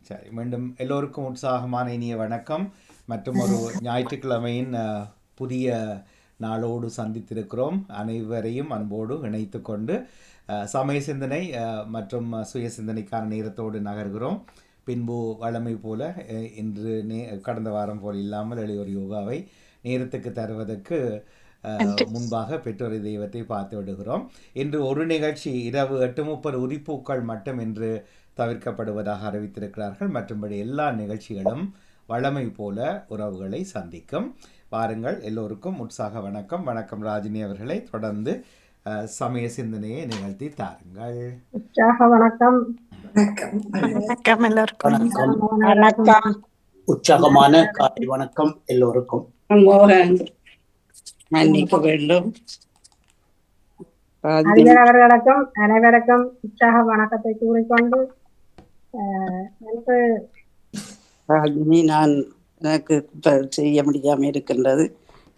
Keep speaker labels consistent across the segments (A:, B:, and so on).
A: சரி, மீண்டும் எல்லோருக்கும் உற்சாகமான இனிய வணக்கம். மற்றும் ஒரு ஞாயிற்றுக்கிழமையின் புதிய நாளோடு சந்தித்திருக்கிறோம். அனைவரையும் அன்போடு இணைத்து கொண்டு சமய சிந்தனை மற்றும் சுய சிந்தனைக்கான நேரத்தோடு நகர்கிறோம். பின்பு வழமை போல இன்று கடந்த வாரம் போல் இல்லாமல் எளியோர் யோகாவை நேரத்துக்கு தருவதற்கு முன்பாக பெற்றோரை தெய்வத்தை பார்த்து விடுகிறோம். இன்று ஒரு நிகழ்ச்சி இரவு 8:30 உரிப்பூக்கள் மட்டும் என்று தவிர்க்கப்படுவதாக அறிவித்திருக்கிறார்கள். மற்றும்படி எல்லா நிகழ்ச்சிகளும் வழமை போல உறவுகளை சந்திக்கும். வாருங்கள், எல்லோருக்கும் உற்சாக வணக்கம். வணக்கம் ராஜினி அவர்களை. தொடர்ந்து சமய சிந்தனையை நிகழ்த்தி தாருங்கள்.
B: உற்சாக வணக்கம்.
C: வணக்கம் எல்லோருக்கும்.
D: வணக்கம். உற்சாகமான காலை வணக்கம் எல்லோருக்கும்.
E: மன்னிக்க வேண்டும்.
B: அவர்களுக்கும் அனைவருக்கும் உற்சாக வணக்கத்தை கூறிக்கொண்டு
E: நான் எனக்கு செய்ய முடியாம இருக்கின்றது,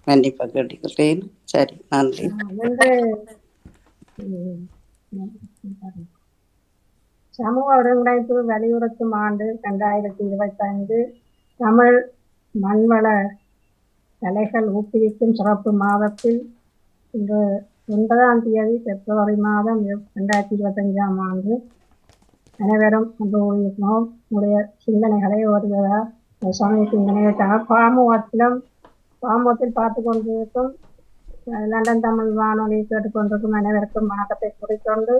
E: மன்னிப்பா கேட்டுக்கிறேன். சரி, நன்றி.
B: சமூக ஒருங்கிணைப்பு வலியுறுத்தும் ஆண்டு 2025 தமிழ் மண்வள கலைகள் ஊக்குவிக்கும் சிறப்பு மாதத்தில் இன்று 9ஆம் தேதி பிப்ரவரி மாதம் 2025ஆம் ஆண்டு அனைவரும் உங்களுடைய சிந்தனைகளை ஒரு சமய சிந்தனைக்காக பாமுகத்தில் பார்த்து கொண்டிருக்கும் லண்டன் தமிழ் வானொலி கேட்டுக்கொண்டிருக்கும் அனைவருக்கும் வணக்கத்தை கூறிக்கொண்டு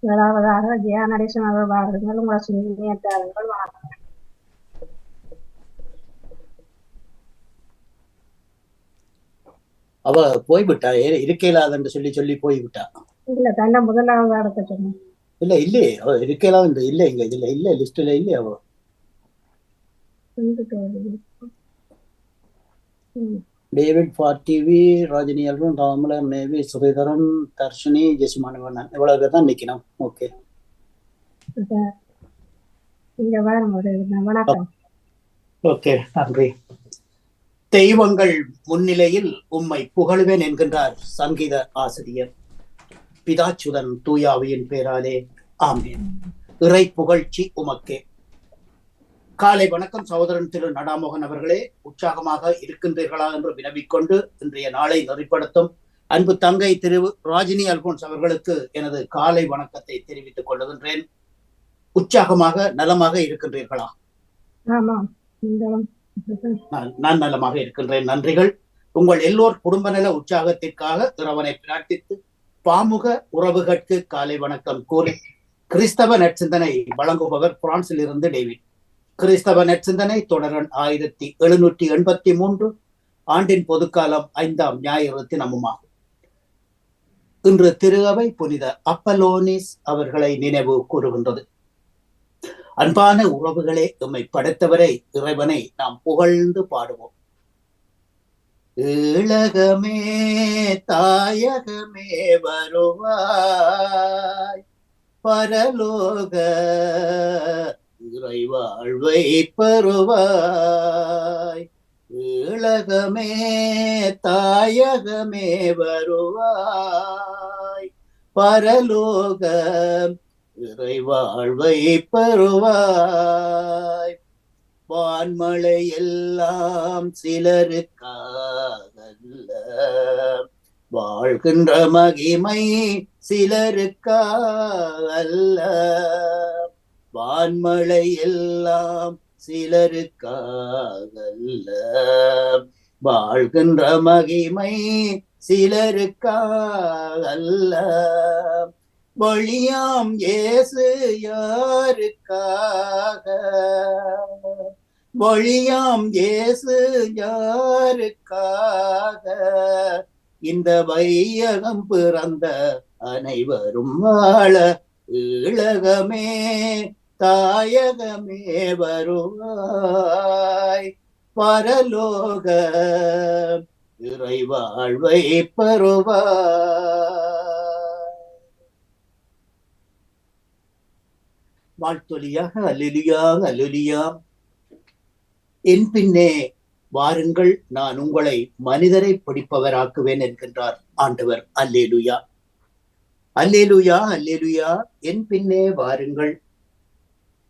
B: முதலாவதாக ஜெயா நடேசன் அவர்கள் வாருங்கள், உங்களை சிந்தனையற்றார்கள். வணக்கம்.
D: அவ போய்விட்டா, இருக்கையிலாதன்னு சொல்லி போய்விட்டா.
B: இல்ல, தன்னை முதலாவது அடுத்த சொன்னேன்.
D: இல்ல இல்லையே, அவ இருக்கையிலாத இல்ல, இங்க இதுல இல்ல, லிஸ்ட்ல இல்ல. அவ டேவிட் பார்டிவி, ராஜினி அல்வன், ராமலர், நேவி, சுரேதரன், தர்ஷினி, ஜெசிமானவன், இவ்வளவு பேர் தான் நிக்கணும். ஓகே,
B: வணக்கம்.
D: ஓகே, நன்றி. தெய்வங்கள் முன்னிலையில் உம்மை புகழ்வேன் என்கின்றார் சங்கீத ஆசிரியர். பிதாச்சுதன் தூயாவியின் பேராலே ஆமேன். இறை புகழ்ச்சி உமக்கே. காலை வணக்கம் சகோதரன் திரு நடாமோகன் அவர்களே. உற்சாகமாக இருக்கின்றீர்களா என்று வினவிக்கொண்டு இன்றைய நாளை நெறிப்படுத்தும் அன்பு தங்கை திரு ராஜினி அல்போன்ஸ் அவர்களுக்கு எனது காலை வணக்கத்தை தெரிவித்துக் கொள்ளுகின்றேன். உற்சாகமாக நலமாக இருக்கின்றீர்களா? நான் நலமாக இருக்கின்றேன், நன்றிகள். உங்கள் எல்லோர் குடும்ப நல உற்சாகத்திற்காக இறைவனை பிரார்த்தித்து பாமுக உறவுகளுக்கு காலை வணக்கம் கூறி கிறிஸ்தவ நற்சிந்தனை வழங்குபவர் பிரான்சில் இருந்து டேவிட். கிறிஸ்தவ நற்சிந்தனை தொடரன் 1783 ஆண்டின் பொதுக்காலம் 5ஆம் ஞாயிறு தினமுமாகும். இன்று திரு அவை புனித அப்பலோனிஸ் அவர்களை நினைவு கூறுகின்றது. அன்பான உறவுகளே, எம்மை படைத்தவரை இறைவனை நாம் புகழ்ந்து பாடுவோம். ஈழகமே தாயகமே வருவாய், பரலோக இறைவாழ்வை பெறுவாய். ஈழகமே தாயகமே வருவாய், பரலோக இறைவாழ்வை பெறுவாய். வான்மழை எல்லாம் சிலருக்காகல்ல, வாழ்கின்ற மகிமை சிலருக்காகல்ல. வான்மழை எல்லாம் சிலருக்காகல்ல, வாழ்கின்ற மகிமை சிலருக்காகல்ல. வழியாம் இயேசு யாருக்காக, வழியாம் இயேசு யாருக்காக, இந்த வையகம் பிறந்த அனைவரும் வாழ ஈழகமே தாயகமே வருவாய், பரலோக இறைவாழ்வை பெறுவாய். வாழ்த்தொலியாக அல்லேலூயா அல்லேலூயா. என் பின்னே வாருங்கள், நான் உங்களை மனிதரை பிடிப்பவராக்குவேன் என்கின்றார் ஆண்டவர். அல்லேலூயா அல்லேலூயா அல்லேலூயா. என் பின்னே வாருங்கள்,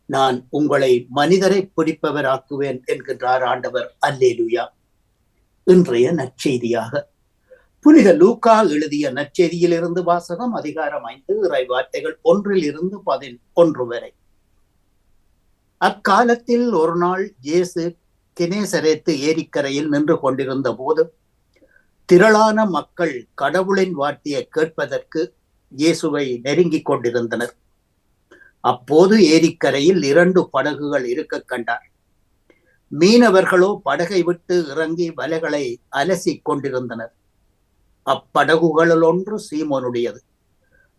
D: நான் உங்களை மனிதரை பிடிப்பவராக்குவேன் என்கின்றார் ஆண்டவர். அல்லேலூயா. இன்றைய நற்செய்தியாக புனித லூக்கா எழுதிய நற்செய்தியிலிருந்து வாசகம். அதிகாரம் 5, இறை வார்த்தைகள் 1 வரை. அக்காலத்தில் ஒரு நாள் இயேசு கெனேசரேத்து ஏரிக்கரையில் நின்று கொண்டிருந்த போது திரளான மக்கள் கடவுளின் வார்த்தையை கேட்பதற்கு இயேசுவை நெருங்கிக் கொண்டிருந்தனர். அப்போது ஏரிக்கரையில் 2 படகுகள் இருக்க கண்டார். மீனவர்களோ படகை விட்டு இறங்கி வலைகளை அலசி கொண்டிருந்தனர். அப்படகுகளில் ஒன்று சீமோனுடையது.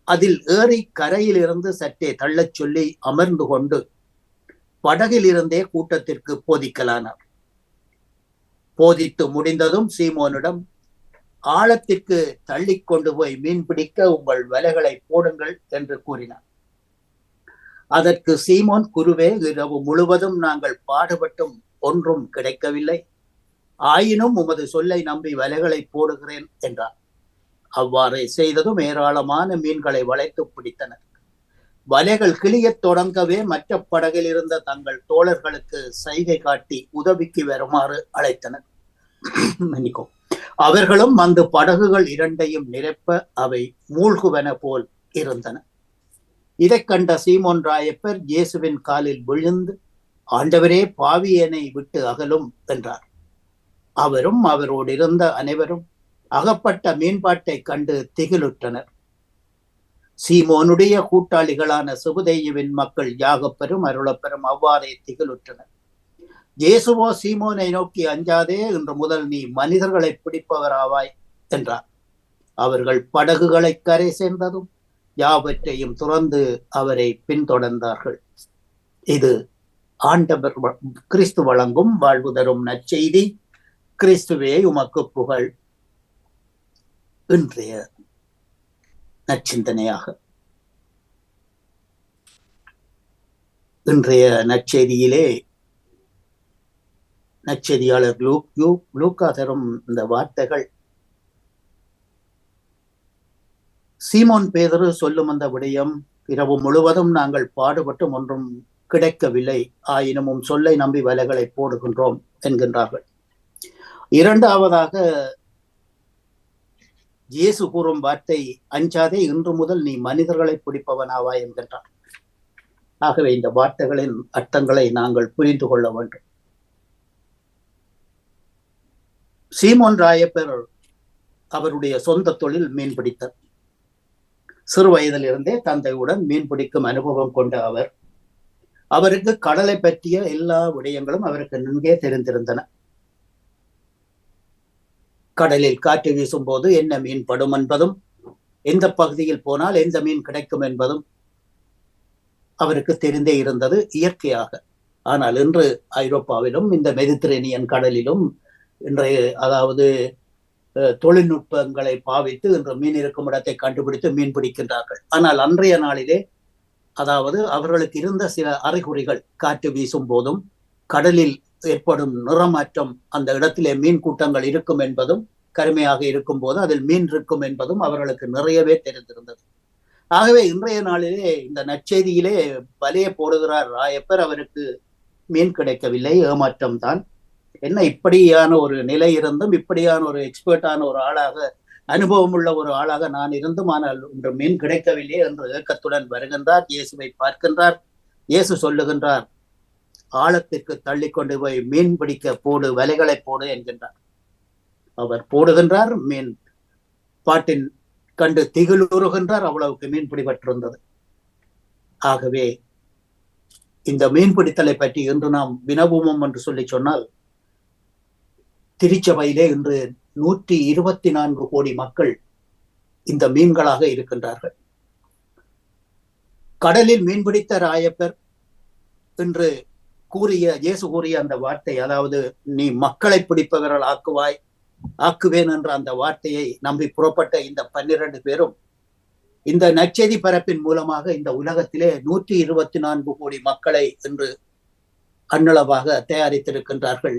D: அதில் ஏறி கரையில் இருந்து சற்றே தள்ளச் சொல்லி அமர்ந்து கொண்டு படகில் இருந்தே கூட்டத்திற்கு போதிக்கலானார். போதித்து முடிந்ததும் சீமோனிடம், ஆழத்திற்கு தள்ளி கொண்டு போய் மீன் பிடிக்க உங்கள் வலைகளை போடுங்கள் என்று கூறினார். அதற்கு சீமோன், குருவே, இரவு முழுவதும் நாங்கள் பாடுபட்டும் ஒன்றும் கிடைக்கவில்லை. ஆயினும் உமது சொல்லை நம்பி வலைகளை போடுகிறேன் என்றார். அவ்வாறே செய்ததும் ஏராளமான மீன்களை வளைத்து பிடித்தனர். வலைகள் கிளியத் தொடங்கவே மற்ற படகில் இருந்த தங்கள் தோழர்களுக்கு சைகை காட்டி உதவிக்கு வருமாறு அழைத்தனர். அவர்களும் வந்து படகுகள் 2ஐயும் நிரப்ப அவை மூழ்குவன போல் இருந்தன. இதை கண்ட சீமோன் ராயப்பர் இயேசுவின் காலில் விழுந்து, ஆண்டவரே, பாவியனை விட்டு அகலும் என்றார். அவரும் அவரோடு இருந்த அனைவரும் அகப்பட்ட மீன்பாட்டை கண்டு திகிலுற்றனர். சீமோனுடைய கூட்டாளிகளான செபதேயுவின் மக்கள் யாகப்பெரும் அருளப்பெரும் அவ்வாறே திகிலுற்றனர். இயேசுவோ சீமோனை நோக்கி, அஞ்சாதே, இன்று முதல் நீ மனிதர்களை பிடிப்பவராவாய் என்றார். அவர்கள் படகுகளை கரை சேர்ந்ததும் யாவற்றையும் துறந்து அவரை பின்தொடர்ந்தார்கள். இது ஆண்டவர் கிறிஸ்து வழங்கும் வாழ்வு தரும் நற்செய்தி. கிறிஸ்துவே உமக்கு புகழ். இன்றைய நற்சிந்தனையாக இன்றைய நற்செய்தியிலே நற்செய்தியாளர் லூக்கா தரும் இந்த வார்த்தைகள் சீமோன் பேதுரு சொல்லும் அந்த விடயம், இரவு முழுவதும் நாங்கள் பாடுபட்டும் ஒன்றும் கிடைக்கவில்லை, ஆயினும் சொல்லை நம்பி வலைகளை போடுகின்றோம் என்கின்றார்கள். இரண்டாவதாக இயேசு கூறும் வார்த்தை, அஞ்சாதே, இன்று முதல் நீ மனிதர்களை பிடிப்பவனாவாய் என்கின்றார். ஆகவே இந்த வார்த்தைகளின் அர்த்தங்களை நாங்கள் புரிந்து கொள்ள வேண்டும். சீமோன் ராயப்பர் அவருடைய சொந்த தொழில் மீன்பிடித்தல். சிறு வயதிலிருந்தே தந்தையுடன் மீன் பிடிக்கும் அனுபவம் கொண்ட அவருக்கு கடலை பற்றிய எல்லா விடயங்களும் அவருக்கு நன்கே தெரிந்திருந்தன. கடலில் காற்று வீசும் போது என்ன மீன் படும் என்பதும், எந்த பகுதியில் போனால் எந்த மீன் கிடைக்கும் என்பதும் அவருக்கு தெரிந்தே இருந்தது இயற்கையாக. ஆனால் இன்று ஐரோப்பாவிலும் இந்த மெடிட்டரேனியன் கடலிலும் இன்றைய அதாவது தொழில்நுட்பங்களை பாவித்து இன்று மீன் இருக்கும் இடத்தை கண்டுபிடித்து மீன் பிடிக்கின்றார்கள். ஆனால் அன்றைய நாளிலே அதாவது அவர்களுக்கு இருந்த சில அறிகுறிகள், காற்று வீசும் போதும் கடலில் ஏற்படும் நிறமாற்றம், அந்த இடத்திலே மீன் கூட்டங்கள் இருக்கும் என்பதும், கருமையாக இருக்கும் போது அதில் மீன் இருக்கும் என்பதும் அவர்களுக்கு நிறையவே தெரிந்திருந்தது. ஆகவே இன்றைய நாளிலே இந்த நற்செய்தியிலே வலையை போடுகிறார் ராயப்பர். அவருக்கு மீன் கிடைக்கவில்லை, ஏமாற்றம் தான். என்ன இப்படியான ஒரு நிலை இருந்தும், இப்படியான ஒரு எக்ஸ்பர்ட்டான ஒரு ஆளாக, அனுபவம் உள்ள ஒரு ஆளாக நான் இருந்தும் ஆனால் ஒன்று மீன் கிடைக்கவில்லை என்று ஏக்கத்துடன் வருகின்றார். இயேசுவை பார்க்கின்றார். இயேசு சொல்லுகின்றார், ஆழத்திற்கு தள்ளி கொண்டு போய் மீன் பிடிக்க போடு, வலைகளை போடு என்கின்றார். அவர் போடுகின்றார். மீன் பாட்டின் கண்டு திகிலுறுகின்றார். அவ்வளவுக்கு மீன் பிடிபட்டிருந்தது. ஆகவே இந்த மீன் பிடித்தலை பற்றி இன்று நாம் வினவுவோம் என்று சொல்லி சொன்னால், திருச்சபையிலே இன்று 124 கோடி மக்கள் இந்த மீன்களாக இருக்கின்றார்கள். கடலில் மீன்பிடித்த ராயப்பர் என்று இயேசு கூறிய அந்த வார்த்தை, அதாவது நீ மக்களை பிடிப்பவர்கள் ஆக்குவேன் என்ற அந்த வார்த்தையை நம்பி புறப்பட்ட இந்த 12 பேரும் இந்த நற்செய்தி பரப்பின் மூலமாக இந்த உலகத்திலே 124 கோடி மக்களை இன்று அன்னளவாக தயாரித்திருக்கின்றார்கள்.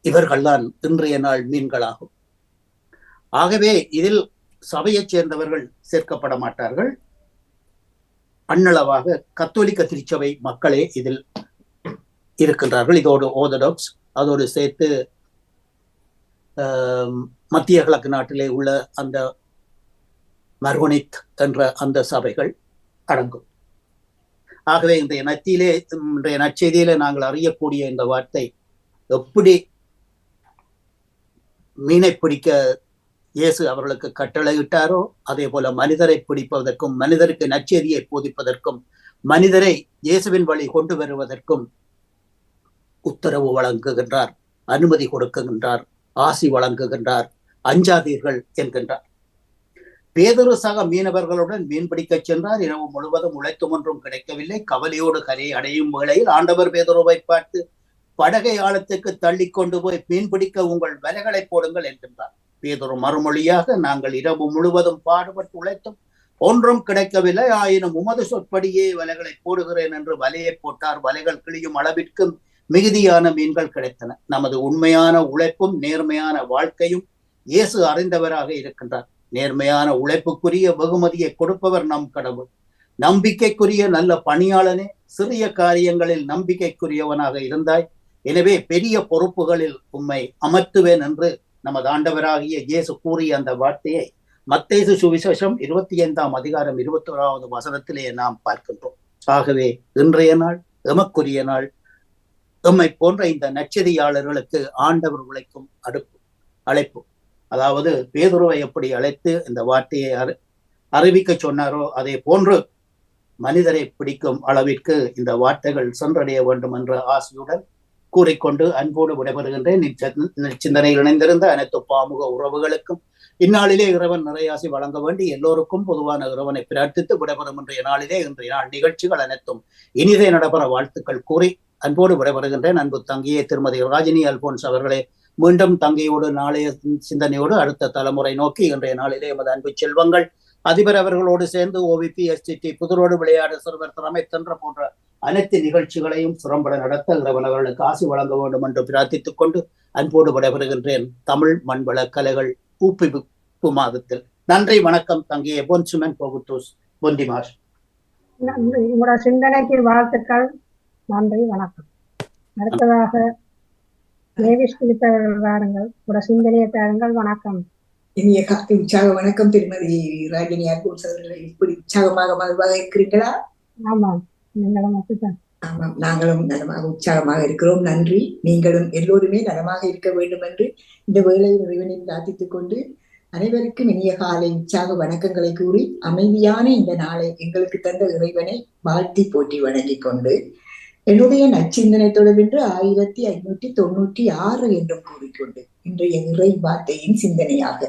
D: இவர்கள்தான் இன்றைய நாள் மீன்களாகும். ஆகவே இதில் சபையைச் சேர்ந்தவர்கள் சேர்க்கப்பட மாட்டார்கள். அண்ணளவாக கத்தோலிக்க திருச்சபை மக்களே இதில் இருக்கின்றார்கள். இதோடு ஆர்த்தடாக்ஸ், அதோடு சேர்த்து மத்திய கிழக்கு நாட்டிலே உள்ள அந்த மர்கோனித் என்ற அந்த சபைகள் அடங்கும். ஆகவே இன்றைய நற்செய்தியிலே நாங்கள் அறியக்கூடிய இந்த வார்த்தை, எப்படி மீனை பிடிக்க இயேசு அவர்களுக்கு கட்டளையிட்டாரோ அதே போல மனிதரை பிடிப்பதற்கும், மனிதருக்கு நற்செய்தியை போதிப்பதற்கும், மனிதரை இயேசுவின் வழி கொண்டு வருவதற்கும் உத்தரவு வழங்குகின்றார், அனுமதி கொடுக்குகின்றார், ஆசி வழங்குகின்றார், அஞ்சாதீர்கள் என்கின்றார். பேதுரு சக மீனவர்களுடன் மீன் பிடிக்கச் சென்றார். இரவு முழுவதும் உழைத்தும் ஒன்றும் கிடைக்கவில்லை. கவலையோடு கரையை அடையும் வேளையில் ஆண்டவர் பேதுருவை பார்த்து, படகை ஆழத்துக்கு தள்ளி கொண்டு போய் மீன் பிடிக்க உங்கள் வலைகளை போடுங்கள் என்கின்றார். பேதுரு மறுமொழியாக, நாங்கள் இரவு முழுவதும் பாடுபட்டு உழைத்தும் ஒன்றும் கிடைக்கவில்லை, ஆயினும் உமது சொற்படியே வலைகளை போடுகிறேன் என்று வலையை போட்டார். வலைகள் கிழியும் அளவிற்கு மிகுதியான மீன்கள் கிடைத்தன. நமது உண்மையான உழைப்பும் நேர்மையான வாழ்க்கையும் இயேசு அறிந்தவராக இருக்கின்றார். நேர்மையான உழைப்புக்குரிய வெகுமதியை கொடுப்பவர் நம் கடவுள். நம்பிக்கைக்குரிய நல்ல பணியாளனே, சிறிய காரியங்களில் நம்பிக்கைக்குரியவனாக இருந்தாய், எனவே பெரிய பொறுப்புகளில் உம்மை அமர்த்துவேன் என்று நமது ஆண்டவராகிய இயேசு கூறிய அந்த வார்த்தையை மத்தேயு சுவிசேஷம் 25ஆம் அதிகாரம் 21வது வசனத்திலே நாம் பார்க்கின்றோம். ஆகவே இன்றைய நாள் எமக்குரிய நாள். எம்மை போன்ற இந்த நற்செய்தியாளர்களுக்கு ஆண்டவர் உழைக்கும் அழைப்பு, அதாவது பேதுருவை எப்படி அழைத்து இந்த வார்த்தையை அறிவிக்க சொன்னாரோ அதே போன்று மனிதரை பிடிக்கும் அளவிற்கு இந்த வார்த்தைகள் சென்றடைய வேண்டும் என்ற ஆசையுடன் கூறிக்கொண்டு அன்போடு விடைபெறுகின்றேன். சிந்தனையில் இணைந்திருந்த அனைத்து பாமுக உறவுகளுக்கும் இந்நாளிலே இறைவன் நிறையாசி வழங்க வேண்டி எல்லோருக்கும் பொதுவான இறைவனை பிரார்த்தித்து விடைபெறும் இன்றைய நாள் நிகழ்ச்சிகள் அனைத்தும் இனிதே நடைபெற வாழ்த்துக்கள் கூறி அன்போடு விடைபெறுகின்றேன். அன்பு தங்கியே திருமதி ராஜினி அல்போன்ஸ் அவர்களே, மீண்டும் தங்கையோடு நாளைய சிந்தனையோடு அடுத்த தலைமுறை நோக்கி இன்றைய நாளிலே எமது அன்பு செல்வங்கள் அதிபர் அவர்களோடு சேர்ந்து OVP STT புதுரோடு விளையாடு சிறுவர் திறமை சென்ற போன்ற அனைத்து நிகழ்ச்சிகளையும் சிறம்பட நடத்த இறைவன் அவர்களுக்கு ஆசி வழங்க வேண்டும் என்று பிரார்த்தித்துக் கொண்டு அன்போடு விடைபெறுகின்றேன். தமிழ் மண்வள கலைகள் ஊக்குவிப்பு மாதத்தில். நன்றி, வணக்கம். தங்கிய பொன்சுமன் போகுத்தூஸ் பொந்திமாஷ்.
B: நன்றி, உங்களோட சிந்தனைக்கு வாழ்த்துக்கள். நன்றி, வணக்கம். அடுத்ததாக தேவிஷ் பிடித்தவர்கள் வாருங்கள், உங்களோட சிந்தனையை தாருங்கள். வணக்கம்.
C: இனிய காலை உற்சாக வணக்கம் திருமதி ராகினி அல்போன்ஸ் அவர்களை. இப்படி உற்சாகமாக மகிழ்வாக இருக்கிறீங்களா?
B: ஆமாம், நீங்களும் அப்படித்தான்.
C: ஆமாம், நாங்களும் நலமாக உற்சாகமாக இருக்கிறோம். நன்றி. நீங்களும் எல்லோருமே நலமாக இருக்க வேண்டும் என்று இந்த வேளையில் இறைவனை பிரார்த்தித்துக் கொண்டு அனைவருக்கும் இனிய காலை உற்சாக வணக்கங்களை கூறி அமைதியான இந்த நாளை எங்களுக்கு தந்த இறைவனை வாழ்த்தி போற்றி வணங்கிக் கொண்டு என்னுடைய நற்சிந்தனை தொடர்பென்று 1596 என்றும் கூறிக்கொண்டு இன்றைய இறை வார்த்தையின் சிந்தனையாக,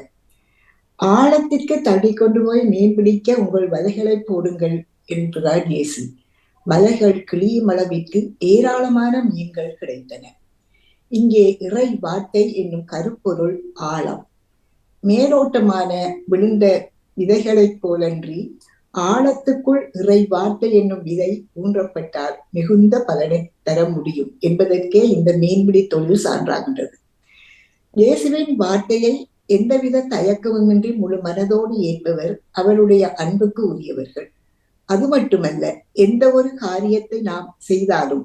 C: ஆழத்திற்கு தள்ளி கொண்டு போய் மீன் பிடிக்க உங்கள் வலைகளை போடுங்கள் என்கிறார் இயேசு. வலைகள் கிளியும் அளவிற்கு ஏராளமான மீன்கள் கிடைத்தன. இங்கே இறை வார்த்தை என்னும் கருப்பொருள் ஆழம். மேலோட்டமான விழுந்த விதைகளைப் போலன்றி ஆழத்துக்குள் இறை வார்த்தை என்னும் விதை ஊன்றப்பட்டால் மிகுந்த பலனை தர முடியும் என்பதற்கே இந்த மீன்பிடி தொழில் சான்றாகின்றது. இயேசுவின் வார்த்தையை எந்தவித தயக்கமுமின்றி முழு மனதோடு ஏற்பவர் அவருடைய அன்புக்கு உரியவர்கள். அது மட்டுமல்ல, எந்த ஒரு காரியத்தை நாம் செய்தாலும்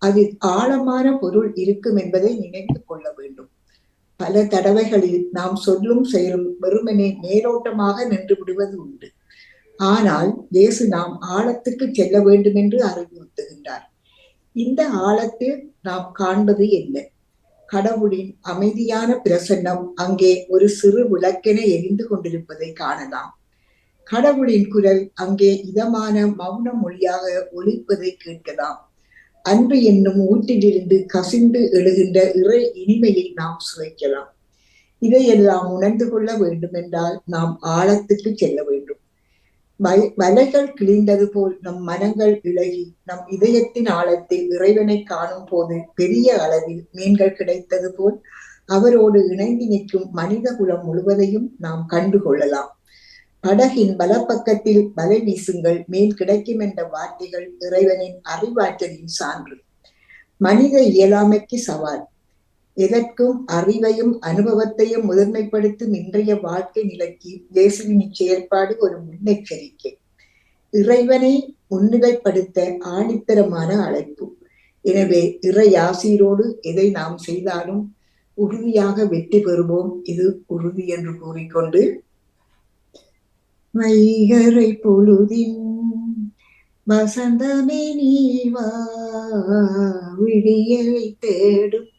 C: அதில் ஆழமான பொருள் இருக்கும் என்பதை நினைத்து கொள்ள வேண்டும். பல தடவைகளில் நாம் சொல்லும் செயலும் வெறுமனே மேலோட்டமாக நின்று விடுவது உண்டு. ஆனால் இயேசு நாம் ஆழத்துக்கு செல்ல வேண்டும் என்று அறிவுறுத்துகின்றார். இந்த ஆழத்தில் நாம் காண்பது என்ன? கடவுளின் அமைதியான பிரசன்னம் அங்கே ஒரு சிறு விளக்கென எரிந்து கொண்டிருப்பதை காணலாம். கடவுளின் குரல் அங்கே இதமான மௌன மொழியாக ஒலிப்பதை கேட்கலாம். அன்பு என்னும் ஊற்றிலிருந்து கசிந்து எழுகின்ற இறை இனிமையை நாம் சுவைக்கலாம். இதையெல்லாம் உணர்ந்து கொள்ள வேண்டும் என்றால் நாம் ஆழத்துக்கு செல்ல வேண்டும். வலைகள் கிழிந்தது போல் நம் மனங்கள் இழகி நம் இதயத்தின் ஆழத்தில் இறைவனை காணும் போது பெரிய அளவில் மீன்கள் கிடைத்தது போல் அவரோடு இணைந்து நிற்கும் மனித குலம் முழுவதையும் நாம் கண்டு கொள்ளலாம். படகின் வலப்பக்கத்தில் வலை வீசுங்கள், மீன் கிடைக்கும் என்ற வார்த்தைகள் இறைவனின் அறிவாற்றலின் சான்று. மனித இயலாமைக்கு சவால். எதற்கும் அறிவையும் அனுபவத்தையும் முதன்மைப்படுத்தும் இன்றைய வாழ்க்கை நிலைக்கு இயேசுவின் செயற்பாடு ஒரு முன்னெச்சரிக்கை. இறைவனை முன்னிலைப்படுத்த ஆணித்தரமான அழைப்பு. எனவே இறை ஆசீரோடு எதை நாம் செய்தாலும் உறுதியாக வெற்றி பெறுவோம். இது உறுதி என்று கூறிக்கொண்டு, வைகரை பொழுதின் வசந்தமே நீவா, விடியலை தேடும்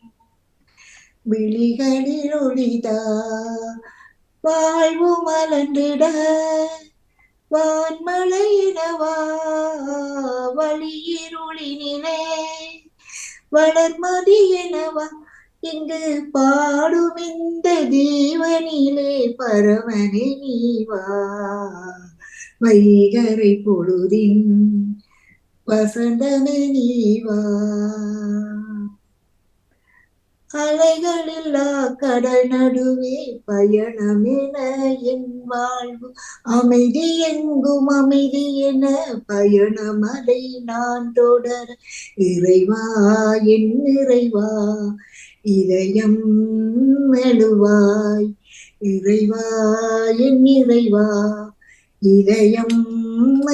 C: விழிகளில் ஒளிதா, வாழ்வு மலர்ந்திட வான்மழையினவா, வழியிருளினிலே வளர்மதி எனவா, இங்கு பாடும் இந்த ஜீவனிலே பரமனே நீவா, வைகரை பொழுதின் வசந்தமே நீவா. அலைகளில்லா கடல் நடுவே பயணமென என் வாழ்வு, அமைதி எங்கும் அமைதி என பயணமதை நான் தொடர, இறைவா என் இறைவா இதயம் எழுவாய், இறைவா என் இறைவா இதயம்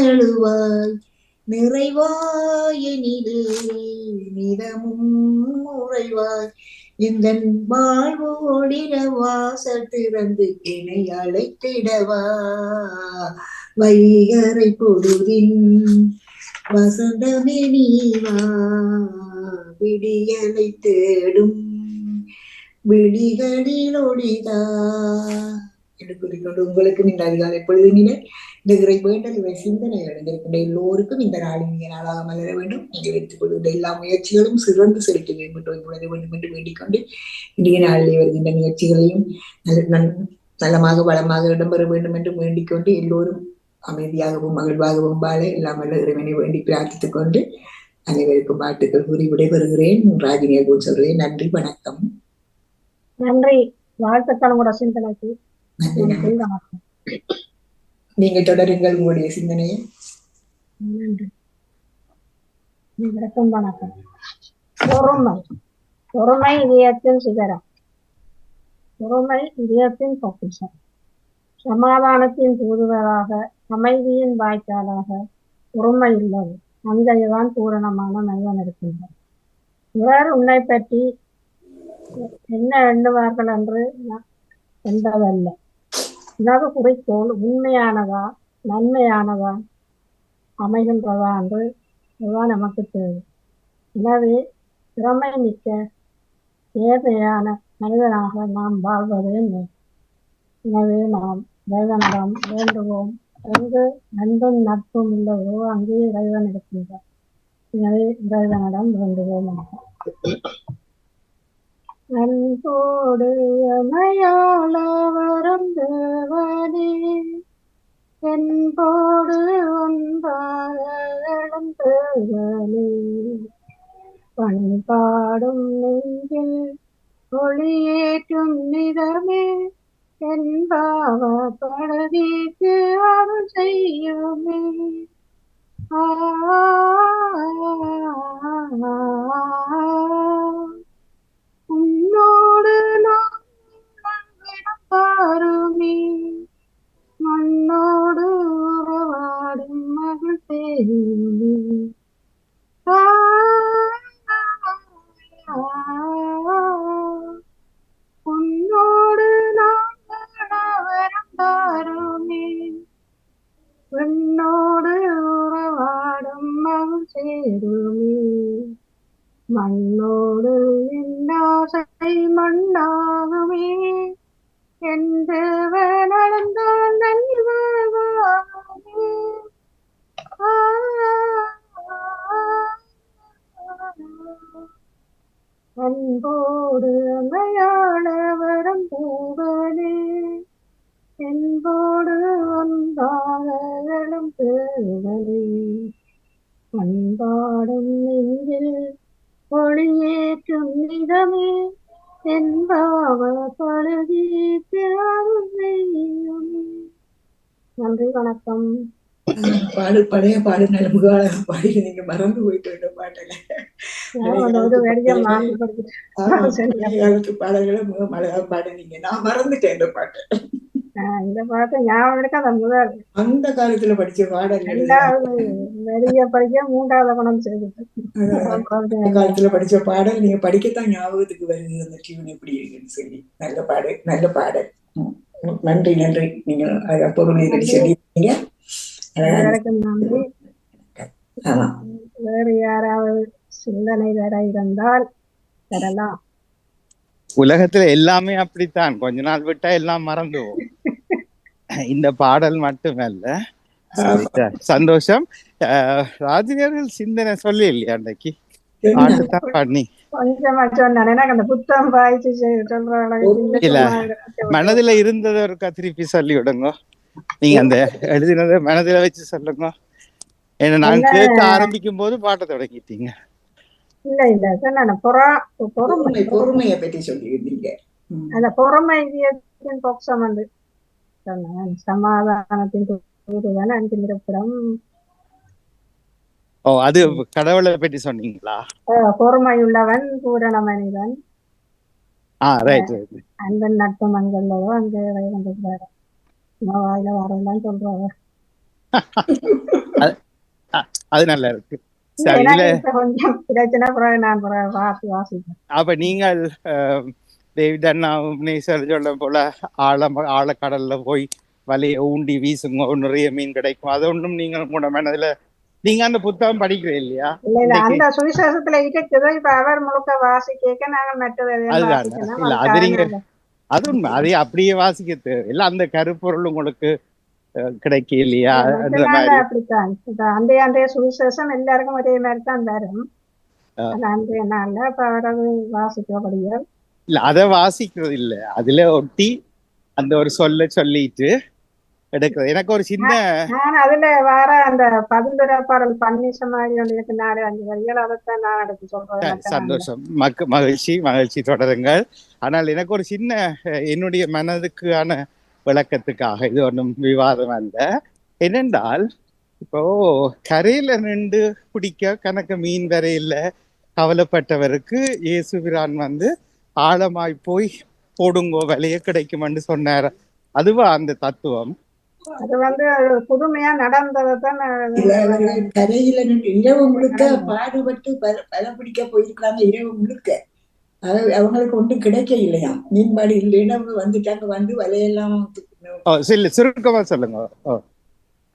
C: எழுவாய், நிறைவாயனிலே நிதமும் உறைவாய், இந்த வாழ்வு ஒளிர வாசல் திறந்து என்னை அழைத்திடவா, வைகரை பொழுதின் வசந்தமே நீவா, விடியலை தேடும் விழிகளில் ஒளிதா என்று கூறிக்கொண்டு, உங்களுக்கும் இந்த அதிகாலை பொழுதினிலே இந்த இறை வேண்டல் இவை சிந்தனை அடைந்திருக்கின்ற எல்லோருக்கும் இந்த நாள் இனிய நாளாக மலர வேண்டும். நீங்கள் வைத்துக் கொள்கின்ற எல்லா முயற்சிகளும் சிறந்து செலுத்த வேண்டும் என்று வேண்டிக் கொண்டு, இன்றைய நாளிலே வருகின்ற முயற்சிகளையும் நலமாக வளமாக இடம்பெற வேண்டும் என்று வேண்டிக் கொண்டு, எல்லோரும் அமைதியாகவும் மகிழ்வாகவும் வாழ எல்லாம் வல்ல இறைவனை வேண்டி பிரார்த்தித்துக் கொண்டு அனைவருக்கும் வாழ்த்துக்கள் கூறி விடைபெறுகிறேன். ராஜினியை போல் சொல்கிறேன். நன்றி, வணக்கம்.
B: நன்றி, வாழ்த்துக்கள் உங்களோட சிந்தனைக்கு.
C: நன்றி.
B: நன்றி, வணக்கம்.
C: நீங்கள் தொடருங்கள் உங்களுடைய சிந்தனையை.
B: நன்றி, வணக்கம். வணக்கம். பொறுமை. பொறுமை இதயத்தின் சிகரம், பொறுமை இதயத்தின் பொக்கிஷம், சமாதானத்தின் தூதுவராக, அமைதியின் வாய்க்காலாக பொறுமை உள்ளது. அங்கேதான் பூரணமான மனிதன் இருக்கின்றார். இவர் உன்னை பற்றி என்ன எண்ணுவார்கள் என்று என்பதல்ல, உனது குறிக்கோள் உண்மையானதா நன்மையானதா அமைகின்றதா என்று இதுதான் நமக்கு தேவை. எனவே திறமை மிக்க நேர்மையான மனிதனாக நாம் வாழ்வதே மேல். எனவே நாம் இறைவனிடம் வேண்டுவோம், எங்கு அன்பும் நட்பும் இல்லவோ அங்கே இறைவன் இருக்கின்றார். எனவே இறைவனிடம் வேண்டுவோம். அன்போடு அமையாள வரம் தேவனே, என்போடு ஒன்றாக எழுந்தேவனே, பண்பாடும் நெஞ்சில் ஒளியேற்றும் நிதமே, என்பாவ படதிக்கு அருள் செய்யுமே. உன்னோடு நான் பாருமே, மண்ணோடு உறவாடும் மகள் தேயுமே. உன்னோடு நான் வரம் தாருமே, பெண்ணோடு உறவாடும் மகள் சேருமே. மண்ணோடு என்னாசை மண்ணாகுமே, என்று நடந்தால் நல்வாகுமே. அன்போடு அமையாள வரம் தேவனே, என்போடு ஒன்றாக எழும் தேவனே, பண்பாடும் நெஞ்சில் ஒளியேற்றும் நிதமே, என்பாவ பழுதிக்கு அருள் செய்யுமே. நன்றி, வணக்கம்.
C: பழைய பாடு நலமுகால பாடி நீங்க மறந்து போயிட்டு வந்த பாட்டல பாடல்களை மிக அழகா பாடுனீங்க. நான் மறந்துட்டேன் இந்த பாட்டை.
B: இந்த பாட்டு ஞாபகம் இருக்கு. அந்த முதல்
C: அந்த காலத்துல படிச்ச பாடல்கள்
B: ரெண்டாவது வெளிய படிக்க மூன்றாவது குணம் செய்துட்டு
C: அந்த காலத்துல படிச்ச பாடல் நீங்க படிக்கத்தான் ஞாபகத்துக்கு வருது. அந்த டியூன் எப்படி இருக்குன்னு சொல்லி நல்ல பாடல், நல்ல பாடல். நன்றி நன்றி. நீங்க பொருளை சொல்லியிருக்கீங்க.
B: இதுவரைக்கும் நன்றி.
C: ஆமா,
B: வேறு யாராவது சிந்தனை வேற இருந்தால் வரலாம்.
F: உலகத்துல எல்லாமே அப்படித்தான், கொஞ்ச நாள் விட்டா எல்லாம் மறந்துவோம். இந்த பாடல் மட்டுமல்ல. சரி, சந்தோஷம். ராஜினியர்கள் சிந்தனை சொல்லி இல்லையா அன்னைக்கு பாட்டுத்தான் பண்ணி
B: கொஞ்சமா சொன்னேன். எனக்கு அந்த புத்தகம் வாய்ச்சி சொல்ற
F: இல்ல, மனதுல இருந்ததை ஒருக்கா திருப்பி சொல்லி விடுங்க. நீங்க அந்த எழுதினதை மனதுல வச்சு சொல்லுங்க. ஏன்னா நான் கேட்க ஆரம்பிக்கும் போது பாட்டை தொடங்கிட்டீங்க.
B: இல்ல இல்ல சொன்ன
C: பொறுமையை பற்றி சொல்லியிருந்தீங்க.
B: அந்த பொறுமை இயக்கத்தின் பட்சம் வந்து சொன்னேன். சமாதானத்தின் தூதுவன் அன்பின்.
F: ஓ, அது கடவுளை பற்றி சொன்னீங்களா?
B: பொறுமையுள்ளவன் பூரண மனிதன்.
F: ரைட்.
B: அன்பன் நட்பு மங்கல்லவோ அங்க வந்துருக்காரு. வாயில வரலாம் சொல்றாங்க.
F: அது நல்லா இருக்கு.
B: கொஞ்சம் பிரச்சனை நான் வாசிப்பேன்.
F: அப்ப நீங்கள் டேவிட் அண்ணா சொல்ல போல ஆழக்கடல்ல போய் வலையை ஊண்டி வீசுங்க, நிறைய மீன் கிடைக்கும். அது ஒன்றும் நீங்கள் கூட மனதுல நீங்க அந்த புத்தகம் படிக்கிறேன் இல்லையா?
B: இல்ல அந்த சுவிசேஷத்துல இருக்குது. இப்ப அவர் முழுக்க வாசிக்க நாங்க மற்றது
F: இல்ல, அது நீங்க அது உண்மை. அதை அப்படியே வாசிக்க தேவையில்லை. அந்த கருப்பொருள் உங்களுக்கு கிடைக்க இல்லையா?
B: அப்படித்தான் அந்த சுவிசேஷம் எல்லாருக்கும் ஒரே மாதிரி தான் வரும். அன்றைய நாள்ல இப்ப அவரது வாசிக்கப்படுகிற
F: இல்ல, அதை வாசிக்கிறது இல்ல, அதுல ஒட்டி அந்த ஒரு சொல்லிட்டு எடுக்கிறது. எனக்கு ஒரு சின்ன
B: அதுல வர அந்த பதுந்துரை பாடல் பன்னிச மாதிரி ஒன்று 4-5 வரிகள் அதைத்தான் நான் எடுத்து சொல்றேன்.
F: சந்தோஷம், மகிழ்ச்சி தொடருங்கள். ஆனால் எனக்கு ஒரு சின்ன என்னுடைய மனதுக்கான விளக்கத்துக்காக, இது ஒன்றும் விவாதம் அல்ல. என்னென்றால், இப்போ கரையில நின்று பிடிக்க கணக்கு மீன் வரையில கவலைப்பட்டவருக்கு இயேசுபிரான் வந்து ஆழமாய் போய் போடுங்கோ வலைய கிடைக்கும்னு சொன்னார். அதுவா அந்த தத்துவம்?
B: அது வந்து புதுமையா நடந்ததான்.
C: கரையில நின்று இரவு முழுக்க பாடுபட்டு பலம் பிடிக்க போயிருக்காங்க. இரவு முழுக்க அவங்களுக்கு ஒன்றும் கிடைக்க இல்லையா, மீன்பாடு இல்லைன்னு அவங்க வந்துட்டாங்க. வந்து வலையெல்லாம்
F: சுருக்கமா சொல்லுங்க.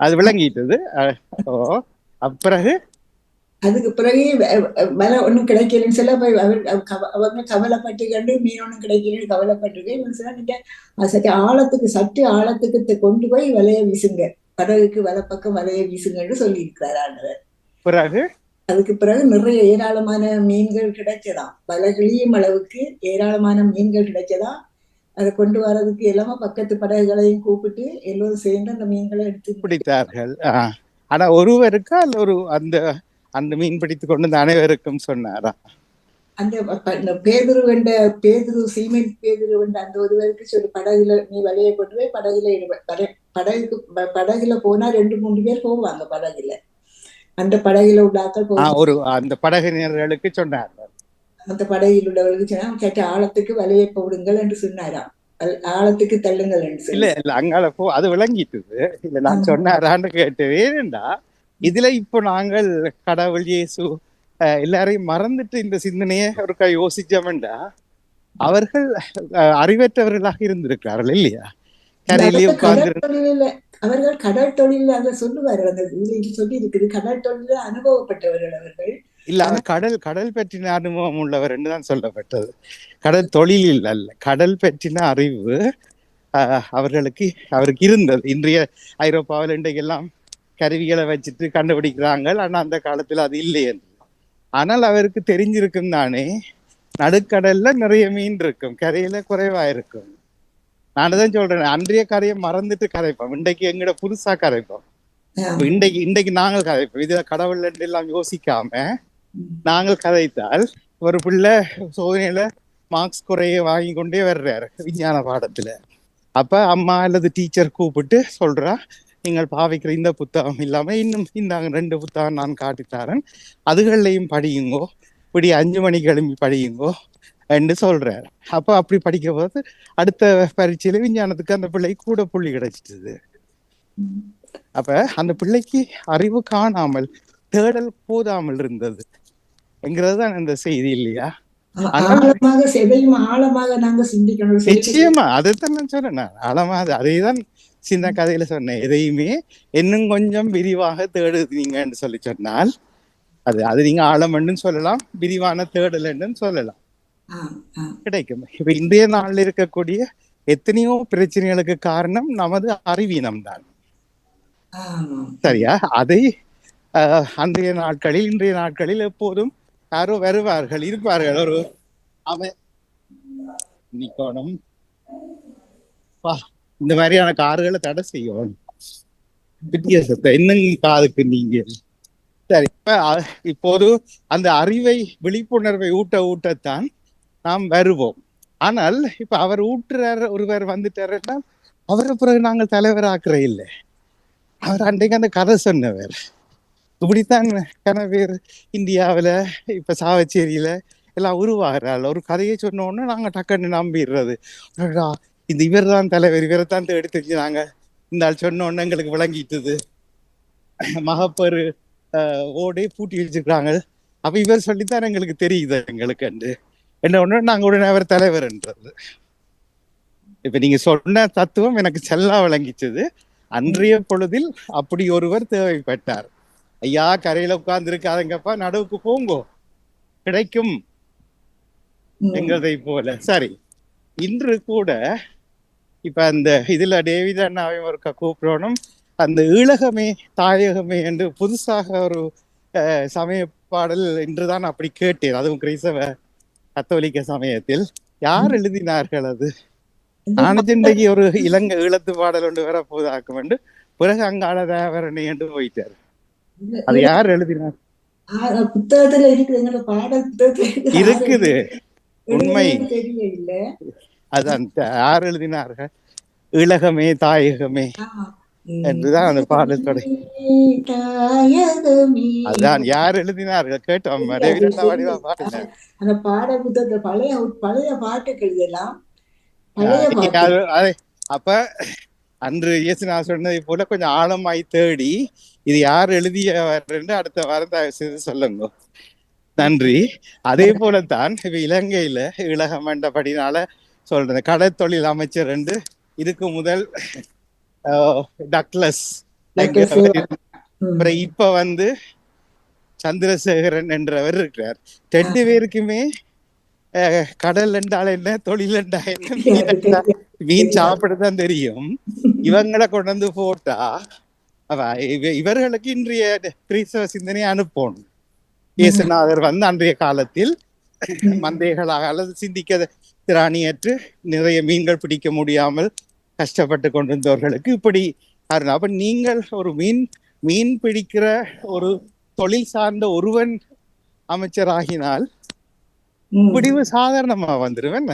F: அது விளங்கிட்டது. பிறகு
C: அதுக்கு பிறகு வலை ஒன்றும் கிடைக்கலன்னு சொல்ல அவங்க கவலைப்பட்டு கண்டு மீன் ஒன்றும் கிடைக்கலன்னு கவலைப்பட்டிருக்கேன். சற்று ஆழத்துக்கு கொண்டு போய் வலைய வீசுங்க, கடலுக்கு வலை பக்கம் வலைய வீசுங்கன்னு சொல்லி இருக்கிறார் ஆண்டவர்.
F: பிறகு
C: அதுக்கு பிறகு நிறைய ஏராளமான மீன்கள் கிடைச்சதாம். வலை கிழியும் அளவுக்கு ஏராளமான மீன்கள் கிடைச்சதாம். அதை கொண்டு வர்றதுக்கு எல்லாமே பக்கத்து படகுகளையும் கூப்பிட்டு எல்லோரும் சேர்ந்து அந்த மீன்களை எடுத்து
F: பிடித்தார்கள். ஆனா ஒருவருக்கா அல்ல அந்த மீன் பிடித்து கொண்டு வந்து அனைவருக்கும் சொன்னாரா?
C: அந்த பேதுரு சீமெண்ட் பேதுரு அந்த ஒருவருக்கு சொல்லி படகுல நீ வலையை கொண்டு போய் படகுல போனா 2-3 பேர் போவாங்க படகுல. அந்த படகுல உள்ளாக்கள்
F: அந்த படகினர்களுக்கு சொன்னார்கள்.
C: அந்த படகில் உள்ளவர்களுக்கு சொன்னா சற்று ஆழத்துக்கு வலையை போடுங்கள் என்று சொன்னாராம். ஆழத்துக்கு தள்ளுங்கள் என்று
F: இல்ல அங்கால அது விளங்கிட்டுது. இல்ல நான் சொன்னாரான்னு கேட்டு ஏனென்றா இதுல இப்போ நாங்கள் கடவுள் இயேசு எல்லாரையும் மறந்துட்டு இந்த சிந்தனையை ஒருக்கா யோசிச்சோம்டா அவர்கள் அறிவற்றவர்களாக இருந்திருக்கிறார்கள் இல்லையா? கரையிலேயே உட்கார்ந்து
C: அவர்கள் கடல் தொழில் அதை சொல்லுவார்கள். அந்த சொல்லி இருக்குது, கடல் தொழில அனுபவப்பட்டவர்கள் அவர்கள்.
F: இல்ல, கடல் பற்றின அனுபவம் உள்ளவர் என்று தான் சொல்லப்பட்டது. கடல் தொழிலில் அல்ல, கடல் பற்றின அறிவு அவருக்கு இருந்தது. இன்றைய ஐரோப்பாவில் இன்றைக்கெல்லாம் கருவிகளை வச்சுட்டு கண்டுபிடிக்கிறாங்க. ஆனா அந்த காலத்துல அது இல்லை என்று. ஆனால் அவருக்கு தெரிஞ்சிருக்கும் தானே, நடுக்கடல்ல நிறைய மீன் இருக்கும், கரையில குறைவா இருக்கும். நானுதான் சொல்றேன், அன்றைய கரையை மறந்துட்டு கரைப்போம், இன்றைக்கு எங்கட புதுசா கரைப்போம். இன்றைக்கு நாங்கள் கதைப்போம். இதுல கடவுள் எல்லாம் யோசிக்காம நாங்கள் கதைத்தால் ஒரு பிள்ளை சோதனையில மார்க்ஸ் குறைய வாங்கி கொண்டே வர்றாரு விஞ்ஞான பாடத்துல. அப்ப அம்மா அல்லது டீச்சர் கூப்பிட்டு சொல்றா, நீங்கள் பாவிக்கிற இந்த புத்தகம் இல்லாம இன்னும் இந்தாங்க 2 புத்தகம் நான் காட்டித்தாரன், அதுகள்லையும் படியுங்கோ, இப்படி 5 மணி கிளம்பி படியுங்கோ, என்று சொல்றாரு. அப்ப அப்படி படிக்க போது அடுத்த பரீட்சையில விஞ்ஞானத்துக்கு அந்த பிள்ளைக்கு கூட புள்ளி கிடைச்சிட்டுது. அப்ப அந்த பிள்ளைக்கு அறிவு காணாமல் தேடல் போதாமல் இருந்தது என்கிறது தான் இந்த செய்தி இல்லையா? ஆனால்
C: ஆழமாக செதையும் ஆழமாக நாங்க சிந்திக்கணும்.
F: நிச்சயமா அதைத்தான் நான் சொன்னேன். ஆழமா அதைதான் சின்ன கதையில சொன்னேன். எதையுமே இன்னும் கொஞ்சம் விரிவாக தேடுவீங்கன்னு சொல்லி சொன்னால் அது நீங்க ஆழம்னு சொல்லலாம், விரிவான தேடல்ன்னு சொல்லலாம், கிடைக்கும். இப்ப இன்றைய நாளில் இருக்கக்கூடிய எத்தனையோ பிரச்சனைகளுக்கு காரணம் நமது அறிவீனம் தான். சரியா? அதை அன்றைய நாட்களில் இன்றைய நாட்களில் எப்போதும் யாரோ வருவார்கள் இருப்பார்கள். ஒரு அவன் நிக்கணும் இந்த மாதிரியான கார்களை தடை செய்யும் வித்தியாசத்தை இன்னும் காதுக்கு நீங்க. சரி, இப்போது அந்த அறிவை விழிப்புணர்வை ஊட்டத்தான் நாம் வருவோம். ஆனால் இப்ப அவர் ஊட்டுறார், ஒருவர் வந்துட்டாருன்னா அவரை பிறகு நாங்கள் தலைவர் ஆக்குற இல்லை. அவர் அன்றைக்கு அந்த கதை சொன்னவர். இப்படித்தான் கன பேர் இந்தியாவில் இப்ப சாவச்சேரியில எல்லாம் உருவாகிறாள். ஒரு கதையை சொன்னோன்னா நாங்க டக்குன்னு நம்பிடுறது. இந்த இவர் தான் தலைவர், இவரை தான் தேடி தெரிஞ்சு நாங்க இந்த ஆள் சொன்னோன்னு எங்களுக்கு விளங்கிட்டுது. மகப்பேறு ஓடே பூட்டி வச்சிருக்காங்க. அப்ப இவர் சொல்லித்தான் எங்களுக்கு தெரியுது எங்களுக்கு என்ன ஒண்ணு நாங்க உடனே அவர் தலைவர்ன்றது. இப்ப நீங்க சொன்ன தத்துவம் எனக்கு செல்லா விளங்கிச்சது. அன்றைய பொழுதில் அப்படி ஒருவர் தேவைப்பட்டார். ஐயா கரையில உட்கார்ந்து இருக்காதுங்கப்பா, நடுவுக்கு போங்கோ கிடைக்கும் எங்கதை போல. சரி, இன்று கூட இப்ப அந்த இதுல டேவிட் அண்ணாவையும் ஒரு கூப்பிடணும். அந்த ஈழகமே தாயகமே என்று புதுசாக ஒரு சமய பாடல் இன்றுதான் அப்படி கேட்டேன். அதுவும் கிறிஸ்தவ கத்தோலிக்க சமயத்தில். யார் எழுதினார்கள் அது? ஆனஜெண்டைக்கு ஒரு இலங்கை ஈழத்து பாடல் ஒன்று வர போதாக்கும் என்று பிறகு அங்காள தேவரணி என்று போயிட்டார். அது யார் எழுதினார்?
C: புத்தகத்துல இருக்குது, பாடல்
F: இருக்குது, உண்மை. அதான் யார் எழுதினார்கள்? ஈழகமே தாயகமே என்றுதான் அந்த பாடல் தொடங்கி. அதான் யார் எழுதினார்கள் கேட்டோம்.
C: அந்த பாட புத்தகத்தை பழைய பாட்டுகள் எல்லாம்
F: அப்ப அன்று இயேசுநாதர் சொன்னதை போல கொஞ்சம் ஆழமாய் தேடி இது யார் எழுதியவர் அடுத்த வாரம் தயவு செய்து சொல்லுங்க. நன்றி. அதே போலத்தான் இப்ப இலங்கையில ஈழகம் என்றபடினால சொல்றேன். கடற்தொழில் அமைச்சர் என்று இதுக்கு முதல் டக்ளஸ், இப்ப சந்திரசேகரன் என்றவர் இருக்கிறார். 2 பேருக்குமே கடல் என்றால் என்ன, தொழில் என்றால் என்ன, மீன் சாப்பிடத்தான் தெரியும். இவங்களை கொண்டு வந்து போட்டா இவர்களுக்கு இன்றைய கிறிஸ்தவ சிந்தனையை அனுப்பணும். இயேசுநாதர் அன்றைய காலத்தில் மந்தைகளாக அல்லது சிந்திக்க திராணியற்று நிறைய மீன்கள் பிடிக்க முடியாமல் கஷ்டப்பட்டு கொண்டிருந்தவர்களுக்கு இப்படி. அப்ப நீங்கள் ஒரு மீன் பிடிக்கிற ஒரு தொழில் சார்ந்த ஒருவன் அமைச்சராகினால் முடிவு சாதாரணமா வந்துருவேன்.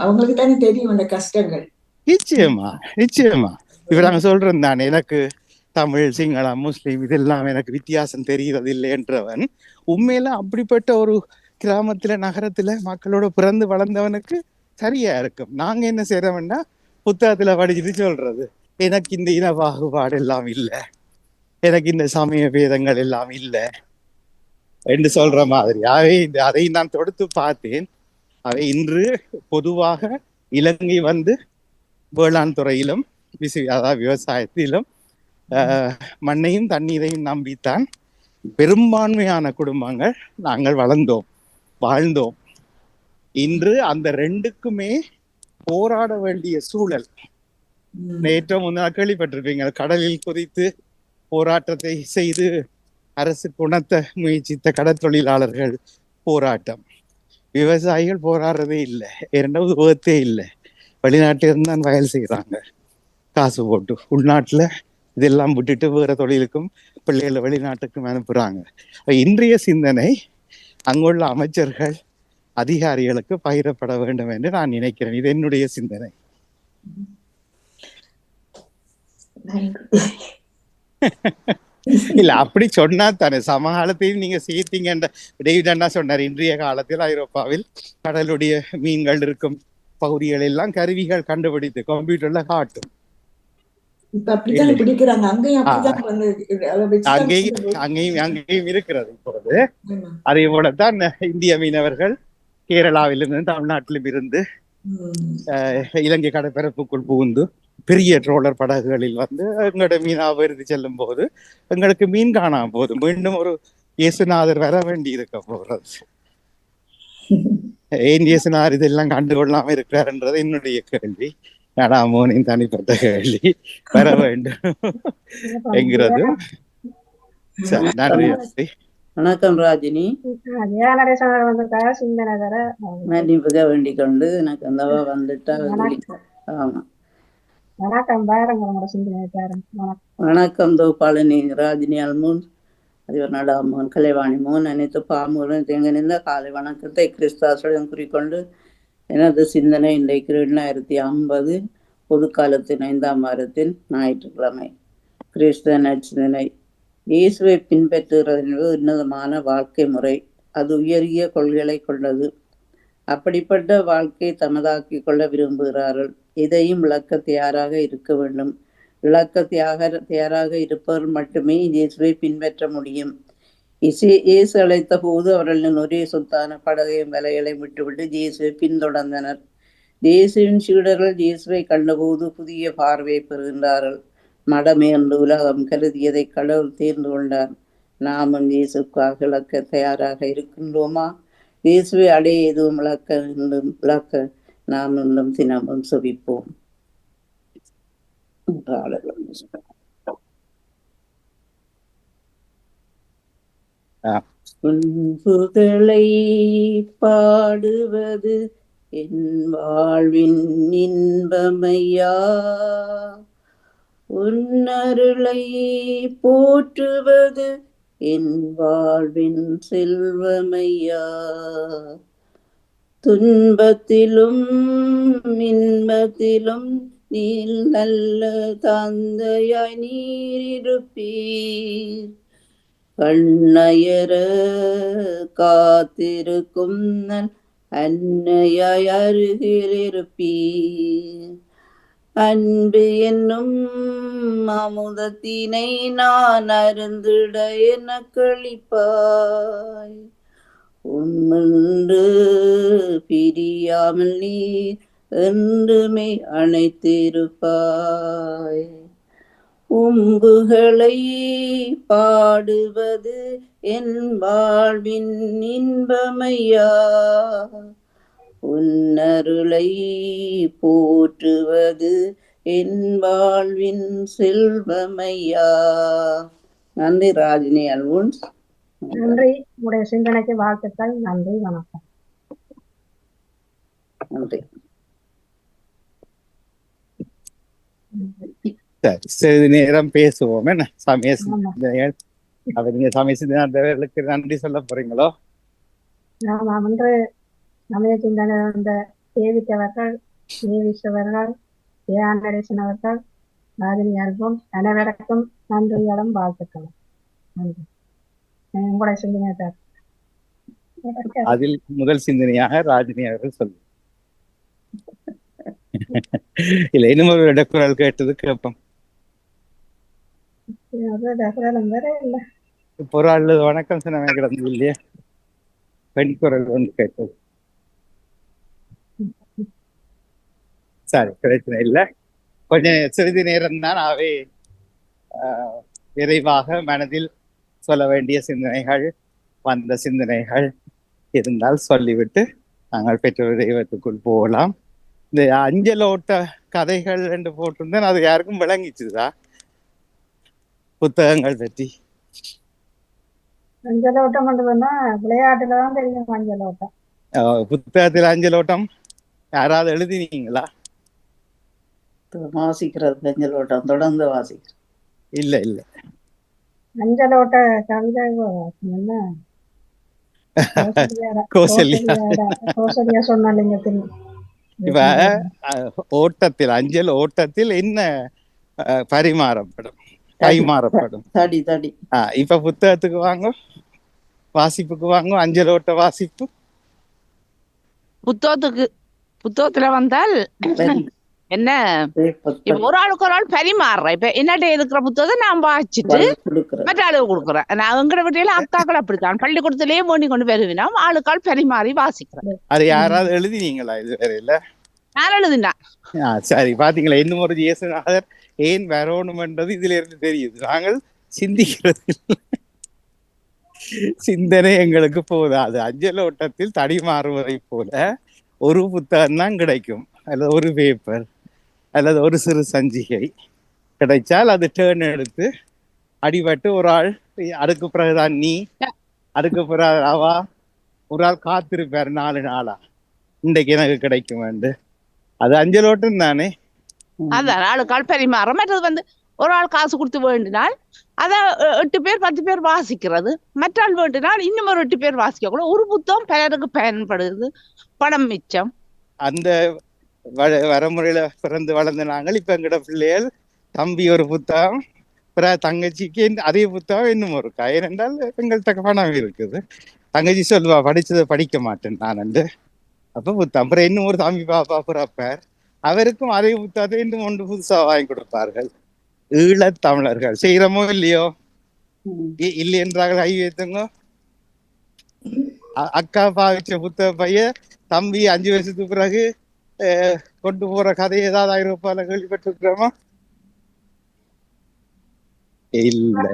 C: அவங்களுக்கு தானே தெரியும் அந்த கஷ்டங்கள்.
F: நிச்சயமா நிச்சயமா. இப்ப நாங்க சொல்றேன் தானே, எனக்கு தமிழ் சிங்களம் முஸ்லீம் இதெல்லாம் எனக்கு வித்தியாசம் தெரிகிறது இல்லை என்றவன் உண்மையில அப்படிப்பட்ட ஒரு கிராமத்துல நகரத்துல மக்களோட பிறந்து வளர்ந்தவனுக்கு சரியா இருக்கும். நாங்க என்ன செய்யறோம்னா புத்தகத்துல படிச்சுட்டு சொல்றது, எனக்கு இந்த இன பாகுபாடு எல்லாம் இல்லை, எனக்கு இந்த சமய பேதங்கள் எல்லாம் இல்லை என்று சொல்ற மாதிரி. அதை நான் தொடுத்து பார்த்தேன். அவை இன்று பொதுவாக இலங்கை வேளாண் துறையிலும் அதாவது விவசாயத்திலும் மண்ணையும் தண்ணீரையும் நம்பித்தான் பெரும்பான்மையான குடும்பங்கள் நாங்கள் வாழ்ந்தோம். இன்று அந்த 2க்குமே போராட வேண்டிய சூழல். நேற்று முன்னாள் கேள்விப்பட்டிருப்பீங்க, கடலில் குதித்து போராட்டத்தை செய்து அரசு உணர்த்த முயற்சித்த கடற்தொழிலாளர்கள் போராட்டம். விவசாயிகள் போராடுறதே இல்லை, 2வது உபத்தே இல்லை. வெளிநாட்டில இருந்து தான் வயல் செய்யறாங்க காசு போட்டு. உள்நாட்டுல இதெல்லாம் விட்டுட்டு வேற தொழிலுக்கும் பிள்ளைகளை வெளிநாட்டுக்கும் அனுப்புறாங்க. இன்றைய சிந்தனை அங்குள்ள அமைச்சர்கள் அதிகாரிகளுக்கு பகிரப்பட வேண்டும் என்று நான் நினைக்கிறேன். இது என்னுடைய சிந்தனை. இல்ல அப்படி சொன்னா தானே சமகாலத்தையும் நீங்க சேர்த்தீங்க. டேவிட் அண்ணா சொன்னார், இன்றைய காலத்தில் ஐரோப்பாவில் கடலுடைய மீன்கள் இருக்கும் பகுதிகள் எல்லாம் கருவிகள் கண்டுபிடித்து கம்ப்யூட்டர்ல காட்டும்.
C: இப்ப அப்படித்தானே
F: இல்லை,
C: பிடிக்கிறாங்க, அங்கேயும் அப்படித்தான் வந்து அதை வச்சுதான்
F: அங்கேயும் இருக்கிறது இப்போது. அதே போலத்தான் இந்திய மீனவர்கள் கேரளாவிலிருந்து தமிழ்நாட்டிலும் இருந்து இலங்கை கடற்பரப்புக்குள் புகுந்து பெரிய ட்ரோலர் படகுகளில் வந்து எங்களோட மீன் அபிவிருத்தி செல்லும் போது எங்களுக்கு மீன் காணாம போது மீண்டும் ஒரு இயேசுநாதர் வர வேண்டி இருக்க போறது. ஏன் இயேசுநாதர் இதெல்லாம் கண்டுகொள்ளாம இருக்கிறாருன்றது என்னுடைய கேள்வி. நாடாமோனின் தனிப்பட்ட கேள்வி. வர வேண்டும் என்கிறது. சரி, நன்றி.
E: வணக்கம் ராஜினி.
B: வந்திருக்காக சிந்தனை தர
E: மன்னிப்புக வேண்டிக் கொண்டு எனக்கு அந்தவா வந்துட்டா. ஆமா,
B: வணக்கம். பாருங்க சிந்தனை பாருங்க.
E: வணக்கம் தோப்பாளனி ராஜினி அல்மூன், அதிபர் நடாமோகன், கலைவாணி மோகன், அனைத்து பாமுடன் தேங்கிருந்த காலை வணக்கத்தை கிறிஸ்தாசுடன் குறிக்கொண்டு எனது சிந்தனை இன்றைக்கு 2050 பொதுக்காலத்தின் 5ஆம் வாரத்தின் ஞாயிற்றுக்கிழமை. கிறிஸ்தவ நற்சிந்தனை. இயேசுவை பின்பற்றுகிறது என்பது உன்னதமான வாழ்க்கை முறை. அது உயரிய கொள்கைகளை கொண்டது. அப்படிப்பட்ட வாழ்க்கை தமதாக்கிக் கொள்ள விரும்புகிறார்கள். இதையும் விளக்க தயாராக இருக்க வேண்டும். விளக்க தயாராக இருப்பவர் மட்டுமே இயேசுவை பின்பற்ற முடியும். இயேசு அழைத்த போது அவர்களின் ஒரே சொத்தான படகையும் வலைகளை விட்டுவிட்டு இயேசுவை பின்தொடர்ந்தனர். இயேசுவின் சீடர்கள் இயேசுவை கண்டபோது புதிய பார்வையை பெறுகின்றார்கள். மடமே என்று உலகம் கருதியதை கடவுள் தேர்ந்து கொண்டார். நாமும் இயேசுக்காக விளக்க தயாராக இருக்கின்றோமா? இயேசுவை அடைய எதுவும் விளக்க நாம் இன்னும் தினமும் செபிப்போம். புகழை பாடுவது என் வாழ்வின் இன்பமையா, உன்னருளை போற்றுவது என் வாழ்வின் செல்வமையா. துன்பத்திலும் இன்பத்திலும் நீல் நல்ல தந்தையாய் நீரிருப்பீர். கண்ணயர காத்திருக்கும் நல் அன்னையாய் அருகில் இருப்பீர். அன்பு என்னும் அமுதத்தினை நான் அருந்திட எனக்களிப்பாய். உம்மென்று பிரியாமல் நீர் என்றுமே அணைத்திருப்பாய். உம்புகளை பாடுவது என் வாழ்வின் இன்பமையா, உன்னருளை போற்றுவது என் வாழ்வின் செல்வமையா. நன்றி ராஜினி அல்வூன்.
B: நன்றி. உங்களுடைய சிந்தனைக்கு வாழ்த்துக்கள். நன்றி, வணக்கம்.
E: நன்றி.
F: சிறிது நேரம் பேசுவோம். என்ன சமய சிந்தனைகள், நீங்க சமய சிந்தனைகளுக்கு நன்றி சொல்ல போறீங்களோ?
B: ஆமாம், இன்று சமய சிந்தனை வந்த தேவித்தவர்கள், தேவிஸ்வர்கள், நடேசன் அவர்கள், ராஜினி அல்போன் அனைவருக்கும் நன்றிகளும் வாழ்த்துக்களும். நன்றி. உங்களுடைய சிந்தனை சார்.
F: அதில் முதல் சிந்தனையாக ராஜினி அவர்கள் சொல்லு. இல்ல, இன்னும் ஒரு இடக்குறள் கேட்டது கேட்போம். பொருள் வணக்கம் சொன்ன கிடந்தது இல்லையா? பெண் குரல் வந்து கேட்டது. சரி, பிரச்சனை இல்லை. கொஞ்சம் சிறிது நேரம் தான். அவை விரைவாக மனதில் சொல்ல வேண்டிய சிந்தனைகள், வந்த சிந்தனைகள் இருந்தால் சொல்லிவிட்டு நாங்கள் பெற்றோர் தெய்வத்துக்குள் போகலாம். இந்த அஞ்சலோட்ட கதைகள் என்று போட்டிருந்தேன், அது யாருக்கும் விளங்கிச்சுதா? புத்தகங்கள் பற்றி
B: அஞ்சலோட்டம் விளையாட்டுலதான் தெரியும். அஞ்சலோட்டம்
F: புத்தகத்தில் அஞ்சலோட்டம் யாராவது எழுதினீங்களா?
E: வாசிக்கிறது அஞ்சலோட்டம் தொடர்ந்து வாசிக்கிறது.
F: இல்ல இல்ல,
B: அஞ்சலோட்ட கவிதை என்ன கோசலியா சொன்னாலிங்கத்தில்.
F: இப்ப ஓட்டத்தில், அஞ்சல் ஓட்டத்தில் என்ன பரிமாறப்படும்? கை
E: தடி
F: மாறப்படும்.
E: தடி தடி.
F: இப்ப புத்தகத்துக்கு வாங்க, வாசிப்புக்கு வாங்க, அஞ்சலோட்ட வாசிப்பு.
G: புத்தகத்துல வந்தால் என்ன இப்ப ஒரு ஆளுக்கு ஒரு ஆள் பரிமாறுறேன். இப்ப என்னட்ட இருக்கிற புத்தகத்தை நான் வாசிச்சுட்டு மற்ற ஆளுக்கு கொடுக்குறேன். நான் எங்கட வீட்டில அக்காக்கள் அப்படித்தான் பள்ளிக்கூடத்திலேயே வேண்டி கொண்டு வருவினா ஆளுக்கால் பரிமாறி வாசிக்கிறேன்.
F: அது யாராவது எழுதினீங்களா இது வரையில?
G: நான் எழுதினா.
F: சரி, பாத்தீங்களா, இன்னும் ஒரு இயேசுநாதர் ஏன் வரணும்ன்றது இதுல இருந்து தெரியுது. நாங்கள் சிந்திக்கிறது சிந்தனை எங்களுக்கு போதாது. அஞ்சல் ஓட்டத்தில் தடி மாறுவதை போல ஒரு புத்தகம் தான் கிடைக்கும், அல்லது ஒரு பேப்பர் அல்லது ஒரு சிறு சஞ்சிகை கிடைச்சால் அது டேர்ன் எடுத்து அடிபட்டு ஒரு ஆள் அதுக்கு பிறகுதான் நீ, அதுக்கு பிறகு அவா, ஒரு ஆள் காத்திருப்பாரு 4 நாளா இன்றைக்கு எனக்கு கிடைக்கும் வேண்டு. அது அஞ்சலோட்டம் தானே.
G: அதான் ஆளுக்கால் பரிமாற. மற்றது ஒரு ஆள் காசு கொடுத்து வேண்டினால் அத 8 பேர் 10 பேர் வாசிக்கிறது. மற்ற ஆள் வேண்டினால் இன்னும் ஒரு 8 பேர் வாசிக்க கூட ஒரு புத்தகம் பலருக்கு பயன்படுது, பணம் மிச்சம்.
F: அந்த வரமுறையில பிறந்து வளர்ந்த நாங்கள் இப்ப எங்கட பிள்ளைகள் தம்பி ஒரு புத்தகம், பிறகு தங்கச்சிக்கு அதே புத்தகம் இன்னும் இருக்கா. ஏனென்றால் எங்கள்கிட்ட பணம் இருக்குது. தங்கச்சி சொல்லுவா படிச்சதை படிக்க மாட்டேன் நான். அப்ப புத்தகம் அப்புறம் இன்னும் ஒரு தம்பி பாப்பா பிறப்பார், அவருக்கும் அதே புத்தகத்தை இன்னும் ஒன்று புதுசா வாங்கி கொடுப்பார்கள். ஈழத் தமிழர்கள் செய்யறமோ இல்லையோ, இல்லை என்றார்கள் கை வைத்துங்க. அக்கா பாவிச்ச புத்தக பைய தம்பி 5 வருஷத்துக்கு பிறகு கொண்டு போற கதை ஏதாவது ஐரோப்பால கேள்விப்பட்டிருக்கிறோமா? இல்ல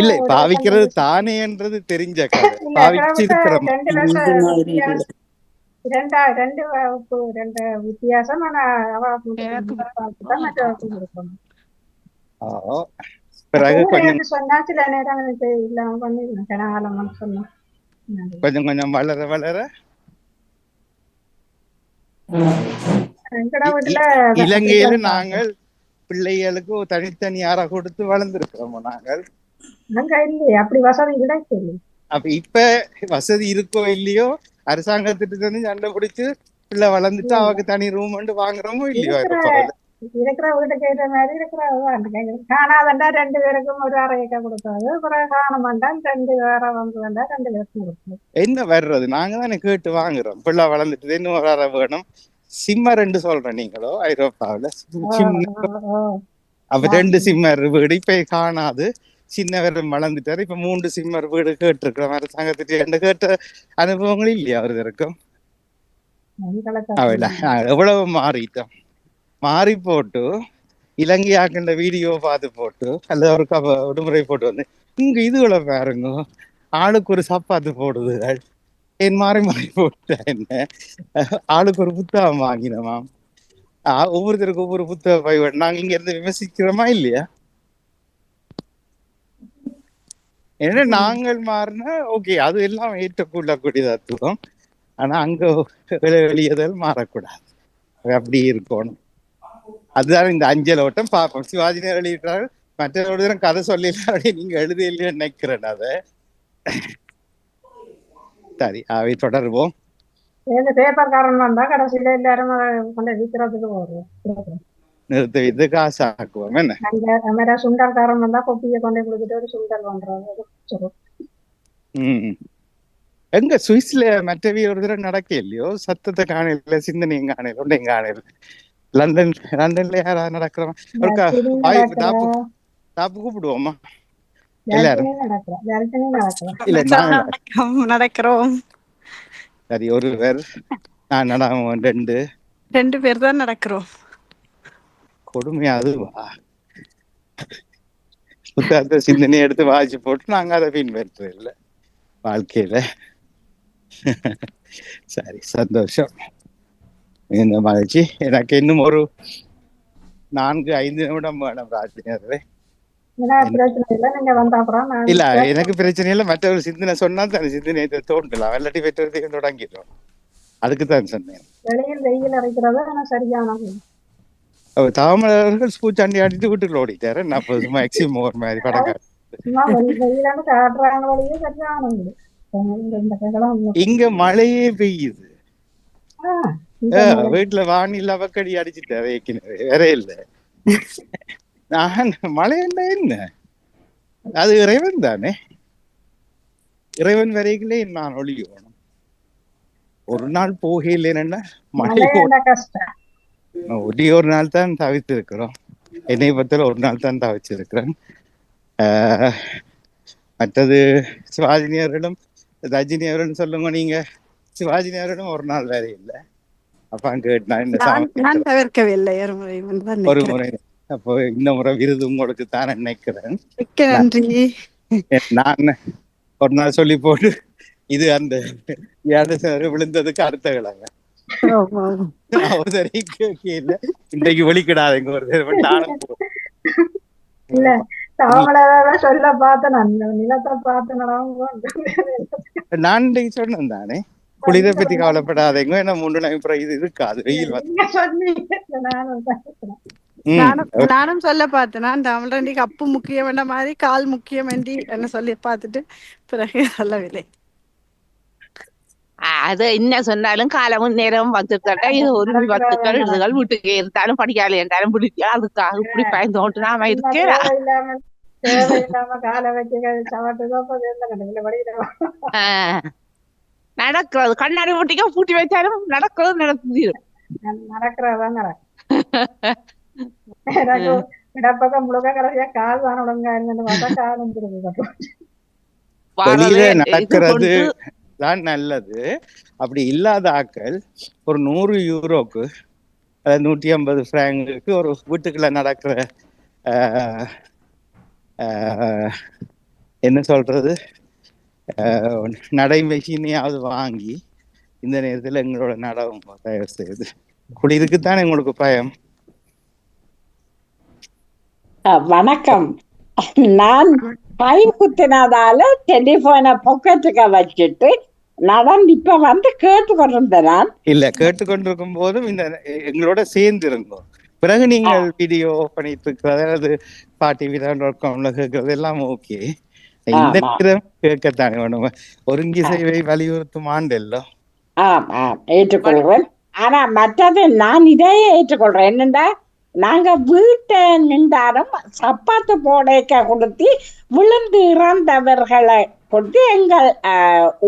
F: இல்ல, பாவிக்கிறது தானே என்றது தெரிஞ்ச கதை. பாவிச்சிருக்கிறோம்
B: வித்தியாசம்.
F: பிறகு கொஞ்சம்
B: சில நேரம் இல்லாம பண்ணி
F: கொஞ்சம் கொஞ்சம் வளர வளர இலங்கையில நாங்கள் பிள்ளைகளுக்கு தனித்தனி யாரா கொடுத்து வளர்ந்துருக்கிறோம் நாங்கள்.
B: அப்படி வசதி கிடைக்கல.
F: அப்ப இப்ப வசதி இருக்கோ இல்லையோ, அரசாங்கத்திட்டு வந்து சண்டை பிடிச்சு பிள்ளை வளர்ந்துட்டு அவக்கு தனி ரூம் வாங்குறோமோ இல்லையோ.
B: இருக்கிற வீட்டுக்கு ஏற்ற மாதிரி இருக்கிற காணாதண்டா 2 பேருக்கும் ஒரு அறையக்க கொடுத்தாது. அப்புறம் காணமாண்டா 2 வேற வந்து வந்தா 2 பேருக்கும் கொடுக்கும்.
F: என்ன வர்றது, நாங்க தானே கேட்டு வாங்குறோம். பிள்ளை வளர்ந்துட்டு இன்னும் ஒரு அறை வேணும். சிம்மர் 2 சொல்றேன் நீங்களோ ஐரோப்பாவில. அப்ப 2 சிம்மர் வீடு இப்ப காணாது. சின்னவர் வளர்ந்துட்டாரு. இப்ப 3 சிம்மர் வீடு கேட்டிருக்கிறோம் அரசாங்கத்திட்டு. கேட்ட அனுபவங்கள் இல்லையா அவரு இருக்கும்? எவ்வளவு மாறிட்டோம். மாறி போட்டு இலங்கை ஆக்கின்ற வீடியோ பார்த்து போட்டு அல்லது ஒரு விடுமுறை போட்டு வந்து இங்க இதுகளை பாருங்க, ஆளுக்கு ஒரு சப்பாத்து போடுது. என் மாறி மாறி போட்டா என்ன, ஆளுக்கு ஒரு புத்தகம் வாங்கினோமாம். ஒவ்வொருத்தருக்கு ஒவ்வொரு புத்தகம் பை. நாங்க இங்க இருந்து விமர்சிக்கிறோமா இல்லையா? ஏன்னா நாங்கள் மாறினா ஓகே, அது எல்லாம் ஏற்றக்கொள்ளக்கூடிய தத்துவம். ஆனா அங்க வெளியதல் மாறக்கூடாது, அப்படி இருக்கணும். அதுதான் இந்த அஞ்சல் ஓட்டம். பார்ப்போம். சிவாஜி வெளியிட்டால் மற்றொரு கதை சொல்லலாம், நீங்க எழுத இல்லைன்னு நினைக்கிறேன். அதை சரி, அவை தொடருவோம்.
B: பேப்பர்காரன் வந்தா கடைசியில எல்லாரும் விற்கிறதுக்கு போறோம்,
F: நிறுத்த இது காசு ஆக்குவோம். என்ன
B: சுண்டல்காரன் வந்தா கொப்பியை கொண்டு கொடுத்துட்டு ஒரு சுண்டல் பண்றாங்க.
F: எங்க சுவிஸ்ல மற்றவி ஒரு தடவை நடக்க இல்லையோ, சத்தத்தை காணல, சிந்தனையும் காணல, ஒன்றையும் காணல. லண்டன்ல யாராவது நடக்கிறோம் கூப்பிடுவோமா எல்லாரும்? இல்ல
H: நடக்கிறோம்.
F: சரி, ஒரு பேர் நான் நடாம 2
H: பேர் தான் நடக்கிறோம்.
F: கொடுமையா அதுவா? புத்தகத்தை சிந்தனையை எடுத்து வாசி போட்டு நாங்க அதை பின்பற்றது இல்லை வாழ்க்கையில. சரி, சந்தோஷம், இந்த மகிழ்ச்சி. எனக்கு இன்னும் ஒரு 4-5 நிமிடம் வேணும் ராஜினியர்களே. இல்ல, எனக்கு பிரச்சனை இல்லை. மற்ற ஒரு சிந்தனை சொன்னா தானே சிந்தனையை தோன்றலாம். வெள்ளட்டி பெற்றதையும் தொடங்கிடும். அதுக்குதான் சொன்னேன். தாமரர்கள் பூச்சாண்டி ஆடிட்டு வீட்டுக்குள்ள ஓடிட்டாரு. நான் சும்மா எக்ஸிம் ஓவர் மாதிரி படம் இங்க மழையே பெய்யுது. வீட்டுல வானிலை அவக்கடி அடிச்சுட்டாரு. வேற இல்ல நான் மழை என்ன அது இறைவன் தானே. இறைவன் வரைகளே நான் ஒளியணும். ஒரு நாள் போகலைன்னா மழை
B: கஷ்டம்.
F: ஒரே ஒரு நாள் தான் தவித்திருக்கிறோம். என்னை பத்திர ஒரு நாள் தான் தவிச்சிருக்கிறேன். மற்றது சிவாஜினியரிடம் ரஜினி அவர்கள் சொல்லுங்க, நீங்க சிவாஜினியரிடம் ஒரு நாள் வேற இல்லை. அப்ப அங்க
H: நான் தவிர்க்கவில்லை
F: ஒரு முறை. அப்போ இந்த முறை விருது உங்களுக்கு தான் நினைக்கிறேன்.
H: நன்றி.
F: நான் ஒரு நாள் சொல்லி போட்டு இது அந்த விழுந்ததுக்கு அடுத்த கிழமை சரி கேட்கல. இன்றைக்கு வெளிக்கிடாதுங்க ஒரு நானும்
B: இல்ல சொல்ல பார்த்தேன், நிலத்தை பார்த்தேன்.
F: நான் இன்றைக்கு சொன்னேன் தானே, குளிரை பத்தி கவலைப்படாதீங்க. என்ன 3 நாள் இது இருக்காது, வெயில்
H: நானும் சொல்ல பார்த்தேன். நான் தமிழண்டிக்கு அப்பு முக்கியம் வேண்ட மாதிரி கால் முக்கியம் வேண்டி என்ன சொல்லி பார்த்துட்டு பிறகு சொல்லவில்லை.
G: அது என்ன சொன்னாலும் காலமும் நேரமும் வந்துட்டா இது ஒரு விபத்துக்கள் இதுகள் வீட்டுக்கு இருந்தாலும் படிக்கால என்றாலும் பிடிக்கும். அதுக்காக இப்படி பயந்தோட்டு நாம இருக்கேன். நடக்கிறது கண்ணாடி ஊட்டிக்க பூட்டி வச்சாலும் நடக்கிறது நடக்கிறதா
B: இடப்பக்கம் முழுக்க கடைசியா கால் தான் ஒழுங்கா இருந்தது பார்த்தா காலம்
F: நடக்கிறது தான் நல்லது. அப்படி இல்லாத ஆக்கள் ஒரு 100 யூரோக்கு 150 பிராங்குக்கு ஒரு வீட்டுக்குள்ள நடக்கிற என்ன சொல்றது நடை மெஷினையாவது வாங்கி இந்த நேரத்தில் எங்களோட நடவும் தயார் செய்யுது. குளிருக்குத்தான் எங்களுக்கு பயம்.
I: வணக்கம். நான் கை குத்தினதால டெலிபோனை பாக்கெட்டுக்க வச்சுட்டு நடந்து இப்ப வந்து கேட்டுக்கொண்டிருந்தேன்.
F: இல்ல, கேட்டுக்கொண்டிருக்கும் போதும் இந்த எங்களோட சேர்ந்து இருந்தோம். பிறகு நீங்கள் வீடியோ பண்ணிட்டு இருக்கிறது, அதாவது பாட்டி விதா.comல கேட்கறது எல்லாம் ஓகே. இந்த நேரம் கேட்கத்தானே வேணும். ஒருங்கிசைவை வலியுறுத்தும் ஆண்டெல்லோ.
I: ஏற்றுக்கொள்கிறேன். ஆனா மற்றது நான் இதையே ஏற்றுக்கொள்றேன். என்னண்டா, நாங்க வீட்டை நின்றாலும் சப்பாத்து போடைக்க கொடுத்து விழுந்து இறந்தவர்களை கொடுத்து எங்கள்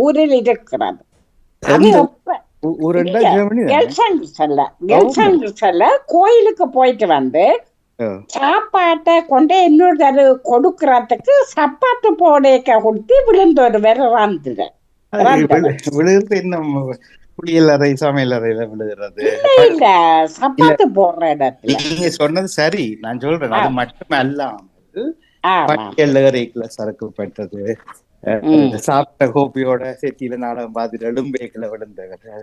I: ஊரில் இருக்கிறது. கோயிலுக்கு போயிட்டு வந்து சாப்பாட்டை கொண்டு இன்னொரு கொடுக்கறதுக்கு சப்பாத்து போடைக்க கொடுத்து விழுந்து ஒருவர் இறந்துடு.
F: குளியல் அறை சமையல் அறையில விழுகிறது
I: இல்ல, சப்பாத்து போடுற இடத்துல.
F: நீங்க சொன்னது சரி, நான் சொல்றேன். அது மட்டும் அல்லாமல் பட்டியல் அறைக்குள்ள சரக்கு பட்டது, சாப்பிட்ட கோப்பியோட செட்டியில நாடகம் பார்த்துட்டு எலும்பேக்கில விழுந்தவர்,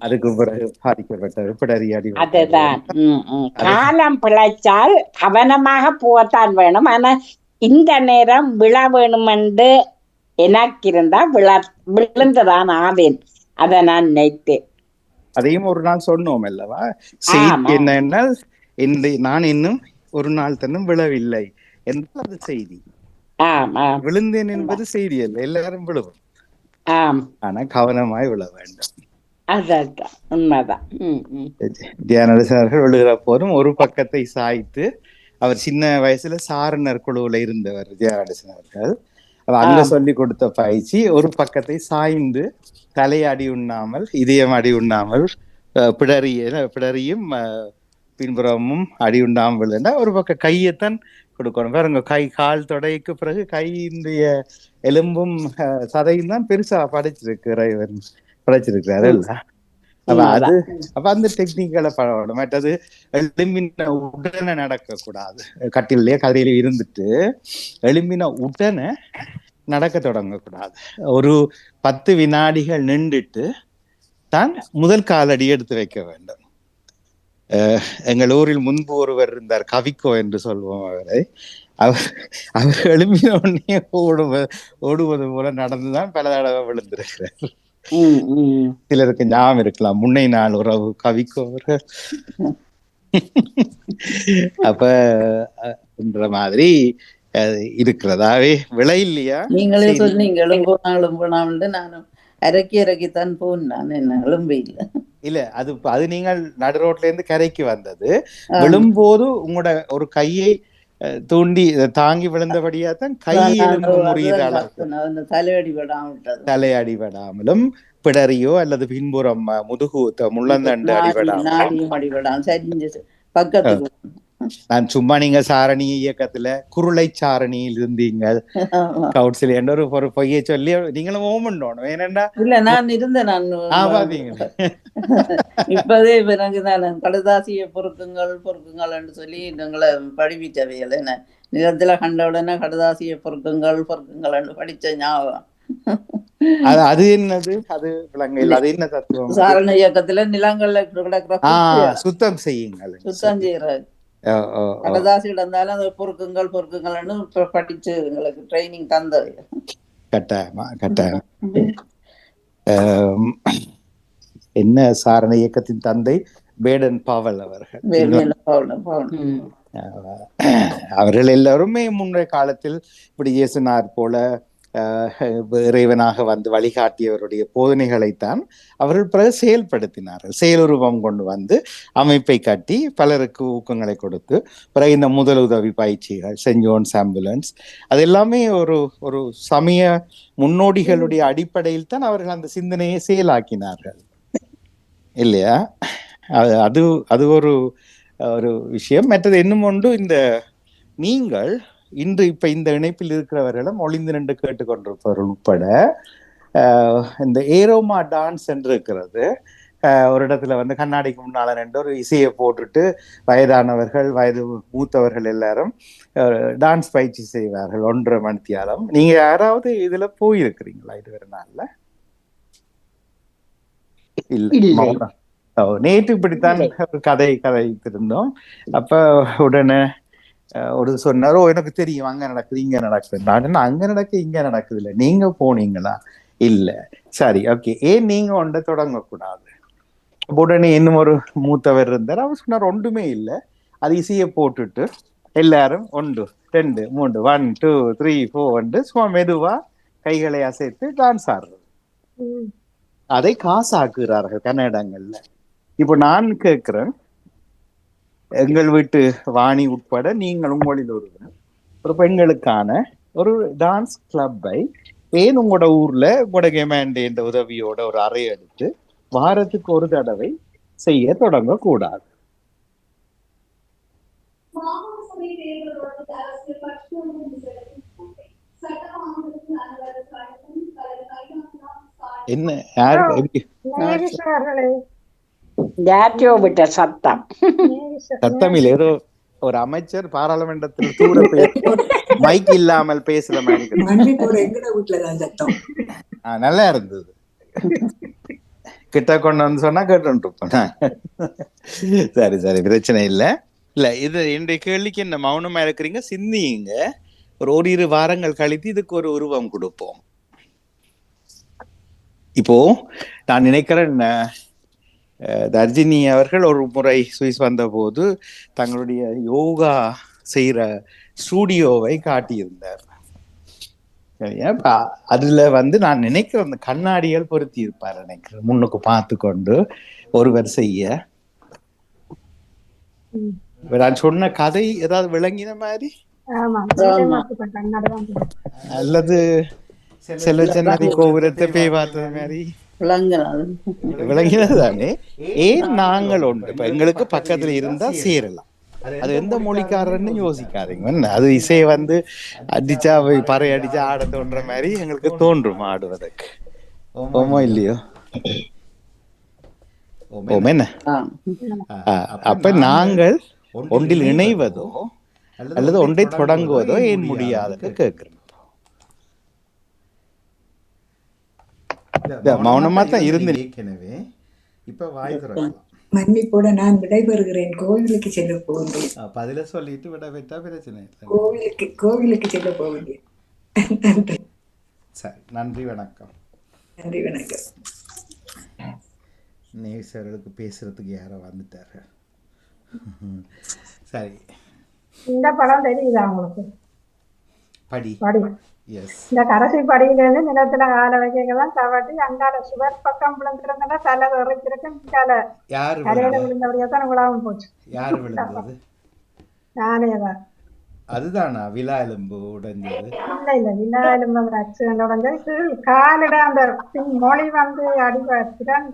F: அதுக்கு பிறகு பாதிக்கப்பட்டவர், பிடரி அடி.
I: அதுதான் காலம் பிழைச்சால் கவனமாக போகத்தான் வேணும். ஆனா இந்த நேரம் விழ வேணும் என்று எனக்கு இருந்தா விழுந்துதான் ஆவேன். அதை நான் நினைத்தேன்.
F: அதையும் ஒரு நாள் சொன்னோம் அல்லவா. செய்தி என்னன்னா, நான் இன்னும் ஒரு நாள் தன்னும் விழவில்லை என்பது செய்தி. விழுந்தேன் என்பது செய்தி அல்ல, எல்லாரும் விழுவோம். ஆனா கவனமாய் விழ வேண்டும்.
I: உண்மைதான்.
F: தியானரசர்கள் விழுகிற போதும் ஒரு பக்கத்தை சாய்த்து, அவர் சின்ன வயசுல சாரணர் குழுவுல இருந்தவர் தியானரசன் அவர்கள். அங்க சொல்லி கொடுத்த பயிற்சி, ஒரு பக்கத்தை சாய்ந்து தலை அடி உண்ணாமல் இதயம் அடி உண்ணாமல் பிடரியும் பின்புறமும் அடி உண்ணாமல் விழுந்தா ஒரு பக்கம் கையைத்தான் கொடுக்கணும். பாருங்க, கை கால் தொடைக்கு பிறகு கையினுடைய எலும்பும் சதையும் தான் பெருசா படைச்சிருக்கிறாரு இல்ல. அப்ப அந்த டெக்னிக்களை பழகணும். மற்றது எலும்பின உடனே நடக்க கூடாது. கட்டிலே கதையில இருந்துட்டு எலும்பின உடனே நடக்க தொடங்கக்கூடாது. ஒரு 10 வினாடிகள் நின்றுட்டு தான் முதல் காலடி எடுத்து வைக்க வேண்டும். எங்கள் ஊரில் முன்பு ஒருவர் இருந்தார், கவிக்கோ என்று சொல்வோம் அவரை. அவர் எழுப்பின உடனே ஓடுவது போல நடந்துதான் பல தடவை விழுந்திருக்கிறார். சிலருக்கு ஞாபகம் இருக்கலாம், முன்னை நாள் உறவு கவிக்கோ அவர்கள். அப்ப என்ற மாதிரி இருக்கிறதாவே விலை இல்லையா?
E: நீங்களே சொன்னீங்க நானும் இறக்கித்தான் போனான், என்ன எலும்பு இல்லை.
F: இல்ல அது நீங்கள் நடு ரோட்ல இருந்து கரைக்கு வந்தது. விழும்போது உங்களோட ஒரு கையை தூண்டி தாங்கி விழுந்தபடியா தான் கை எலும்பு முறிகிற அளவுக்கு தலையடிபடாமலும் பிடரியோ அல்லது பின்புறம் முதுகு முள்ளந்தண்டு
E: அடிபடாமலும் சரிஞ்சு பக்கத்துக்கு.
F: நான் சும்மா நீங்க சாரணி இயக்கத்துல குருளை சாரணியில் இருந்தீங்க கவுன்சில் என்ற ஒரு பொய்யை சொல்லி நீங்களும் ஓமண்டோணும். ஏனென்றா
E: இல்ல நான் இருந்தேன். நான் இப்பதே எனக்கு நான் கடதாசிய பொறுக்குங்கள் என்று சொல்லி எங்களை படிப்பிச்சவைகள். என்ன நிலத்துல கண்ட உடனே கடதாசிய பொறுக்குங்கள் என்று படிச்ச ஞாபகம்.
F: அது என்னது? அது விலங்கையில் அது என்ன தத்துவம்?
E: சாரண இயக்கத்துல நிலங்கள்ல கிடக்கிற
F: சுத்தம் செய்யுங்கள்,
E: சுத்தம் செய்யறது. கடதாசி இருந்தாலும் அந்த பொறுக்குங்கள் படிச்சு எங்களுக்கு ட்ரைனிங் தந்தது.
F: கட்டாயமா. என்ன சாரண இயக்கத்தின் தந்தை பேடன் பாவல் அவர்கள். அவர்கள் எல்லாருமே முன்னைய காலத்தில் இப்படி இயேசுனார் போல இறைவனாக வந்து வழிகாட்டியவருடைய போதனைகளைத்தான் அவர்கள் பிறகு செயல்படுத்தினார்கள். செயலுருவம் கொண்டு வந்து அமைப்பை கட்டி பலருக்கு ஊக்கங்களை கொடுத்து பிறகு இந்த முதலுதவி பயிற்சிகள், சென்ட் ஜோன்ஸ் ஆம்புலன்ஸ், அது எல்லாமே ஒரு சமய முன்னோடிகளுடைய அடிப்படையில் தான் அவர்கள் அந்த சிந்தனையை செயலாக்கினார்கள் இல்லையா? அது ஒரு விஷயம். மற்றது இன்னும் ஒன்று, இந்த நீங்கள் இன்று இப்ப இந்த இணைப்பில் இருக்கிறவர்களும் ஒளிந்து நின்று கேட்டுக்கொண்டிருப்பவர்கள் உட்பட இந்த ஏரோமா டான்ஸ் என்று இருக்கிறது. ஒரு இடத்துல வந்து கண்ணாடிக்கு முன்னால நின்று ஒரு இசையை போட்டுட்டு வயதானவர்கள் வயது மூத்தவர்கள் எல்லாரும் டான்ஸ் பயிற்சி செய்வார்கள் 1.5 மணித்தியாலம். நீங்க யாராவது இதுல போயிருக்கிறீங்களா இதுவரை நாள்ல? இல்ல. நேற்று இப்படித்தான் ஒரு கதைத்திருந்தோம். அப்ப உடனே ஒரு சொன்னாரோ, எனக்கு தெரியும் அங்க நடக்குது இங்க நடக்குது. நான் அங்க நடக்கு இங்க நடக்குது இல்லை, நீங்க போனீங்களா? இல்ல. சரி, ஓகே, ஏன் நீங்க ஒன்றை தொடங்கக்கூடாது? உடனே இன்னும் ஒரு மூத்தவர் இருந்தார். அவர் சொன்னார் ஒன்றுமே இல்லை, அது இசையை போட்டுட்டு எல்லாரும் 1 2 3 1 2 3 4 சும்மா மெதுவா கைகளை அசைத்து டான்ஸ் ஆடுறது. அதை காசாக்குகிறார்கள் கன்னடங்கள்ல. இப்போ நான் கேட்கிறேன், எங்கள் வீட்டு வாணி உட்பட நீங்கள் உங்களில் ஒரு பெண்களுக்கான ஒரு டான்ஸ் கிளப்பை ஏன் உங்களோட ஊர்ல உங்களோட கெமாண்டே என்ற உதவியோட ஒரு அறை எடுத்து வாரத்துக்கு ஒரு தடவை செய்ய தொடங்க கூடாது? என்ன சத்தம் இல்லை, ஏதோ ஒரு அமைச்சர் பாராளுமன்றத்தில் தூர மைக் இல்லாமல் பேசுற மாதிரி நல்லா இருந்தது. கிட்ட கொண்டு வந்து சொன்னா கேட்டு. சரி, பிரச்சனை இல்லை. இது என்னுடைய கேள்விக்கு என்ன மௌனமா இருக்கிறீங்க? சிந்திங்க. ஓரிரு வாரங்கள் கழித்து இதுக்கு ஒரு உருவம் கொடுப்போம். இப்போ நான் நினைக்கிறேன், தர்ஜினி அவர்கள் ஒரு முறை சுவிஸ் வந்த போது தங்களுடைய யோகா செய்யற ஸ்டூடியோவை காட்டியிருந்தார். அதுல வந்து நான் நினைக்கிறேன் அந்த கண்ணாடிகள் பொருத்தி இருப்பார் நினைக்கிறேன், முன்னுக்கு பார்த்து கொண்டு ஒருவர் செய்ய. நான் சொன்ன கதை ஏதாவது விளங்கின மாதிரி அல்லது செல்வச்சன்னதி கோபுரத்தை போய் பார்த்தது மாதிரி விளங்கினதுதானே? ஏன் நாங்கள் ஒன்று இப்ப எங்களுக்கு பக்கத்துல இருந்தா சேரலாம். அது எந்த மொழிக்காரன்னு யோசிக்காதீங்க. அது இசையை வந்து அடிச்சா பறை அடிச்சா ஆட தோன்ற மாதிரி எங்களுக்கு தோன்றும் ஆடுவதற்கு. ஓமோ இல்லையோ? ஓம் என்ன? அப்ப நாங்கள் ஒன்றில் இணைவதோ அல்லது ஒன்றை தொடங்குவதோ ஏன் முடியாதுன்னு கேட்கிறோம். மௌனமா தான் இருந்து
A: எனவே இப்ப வாய் திறக்கலாம்.
C: மன்னிப்போட நான் விடைபெறுகிறேன், கோவிலுக்கு செல்ல போகின்றேன்.
A: பதில சொல்லிட்டு விட விட்டா பிரச்சனை இல்லை.
C: கோவிலுக்கு செல்ல போகின்றேன். நன்றி.
A: சரி, நன்றி, வணக்கம்.
C: நன்றி, வணக்கம்.
A: நேசர்களுக்கு பேசுறதுக்கு யாரோ வந்துட்டாரு. சரி,
B: இந்த படம் தெரியுதா உங்களுக்கு?
A: படி எஸ்.
B: இந்த கடைசி படியிலேருந்து நிலத்துல கால வைக்கலாம் தவட்டி அங்கால சுவர் பக்கம் விழுந்துருந்தா தலை உரைச்சிருக்கு கால
A: யாரு
B: கரையில
A: விழுந்தது?
B: விழுந்தபடியா தான் விழாவும் போச்சு.
A: யாரு விழுந்தது?
B: நானே தான்.
A: அதுதானா விழா எலும்பு உடைஞ்சது?
B: இல்ல விழாலும் ஆக்சிடென்ட் உடஞ்சது. கீழ் காலிட அந்த மொழி வந்து அடிபட்டுதான்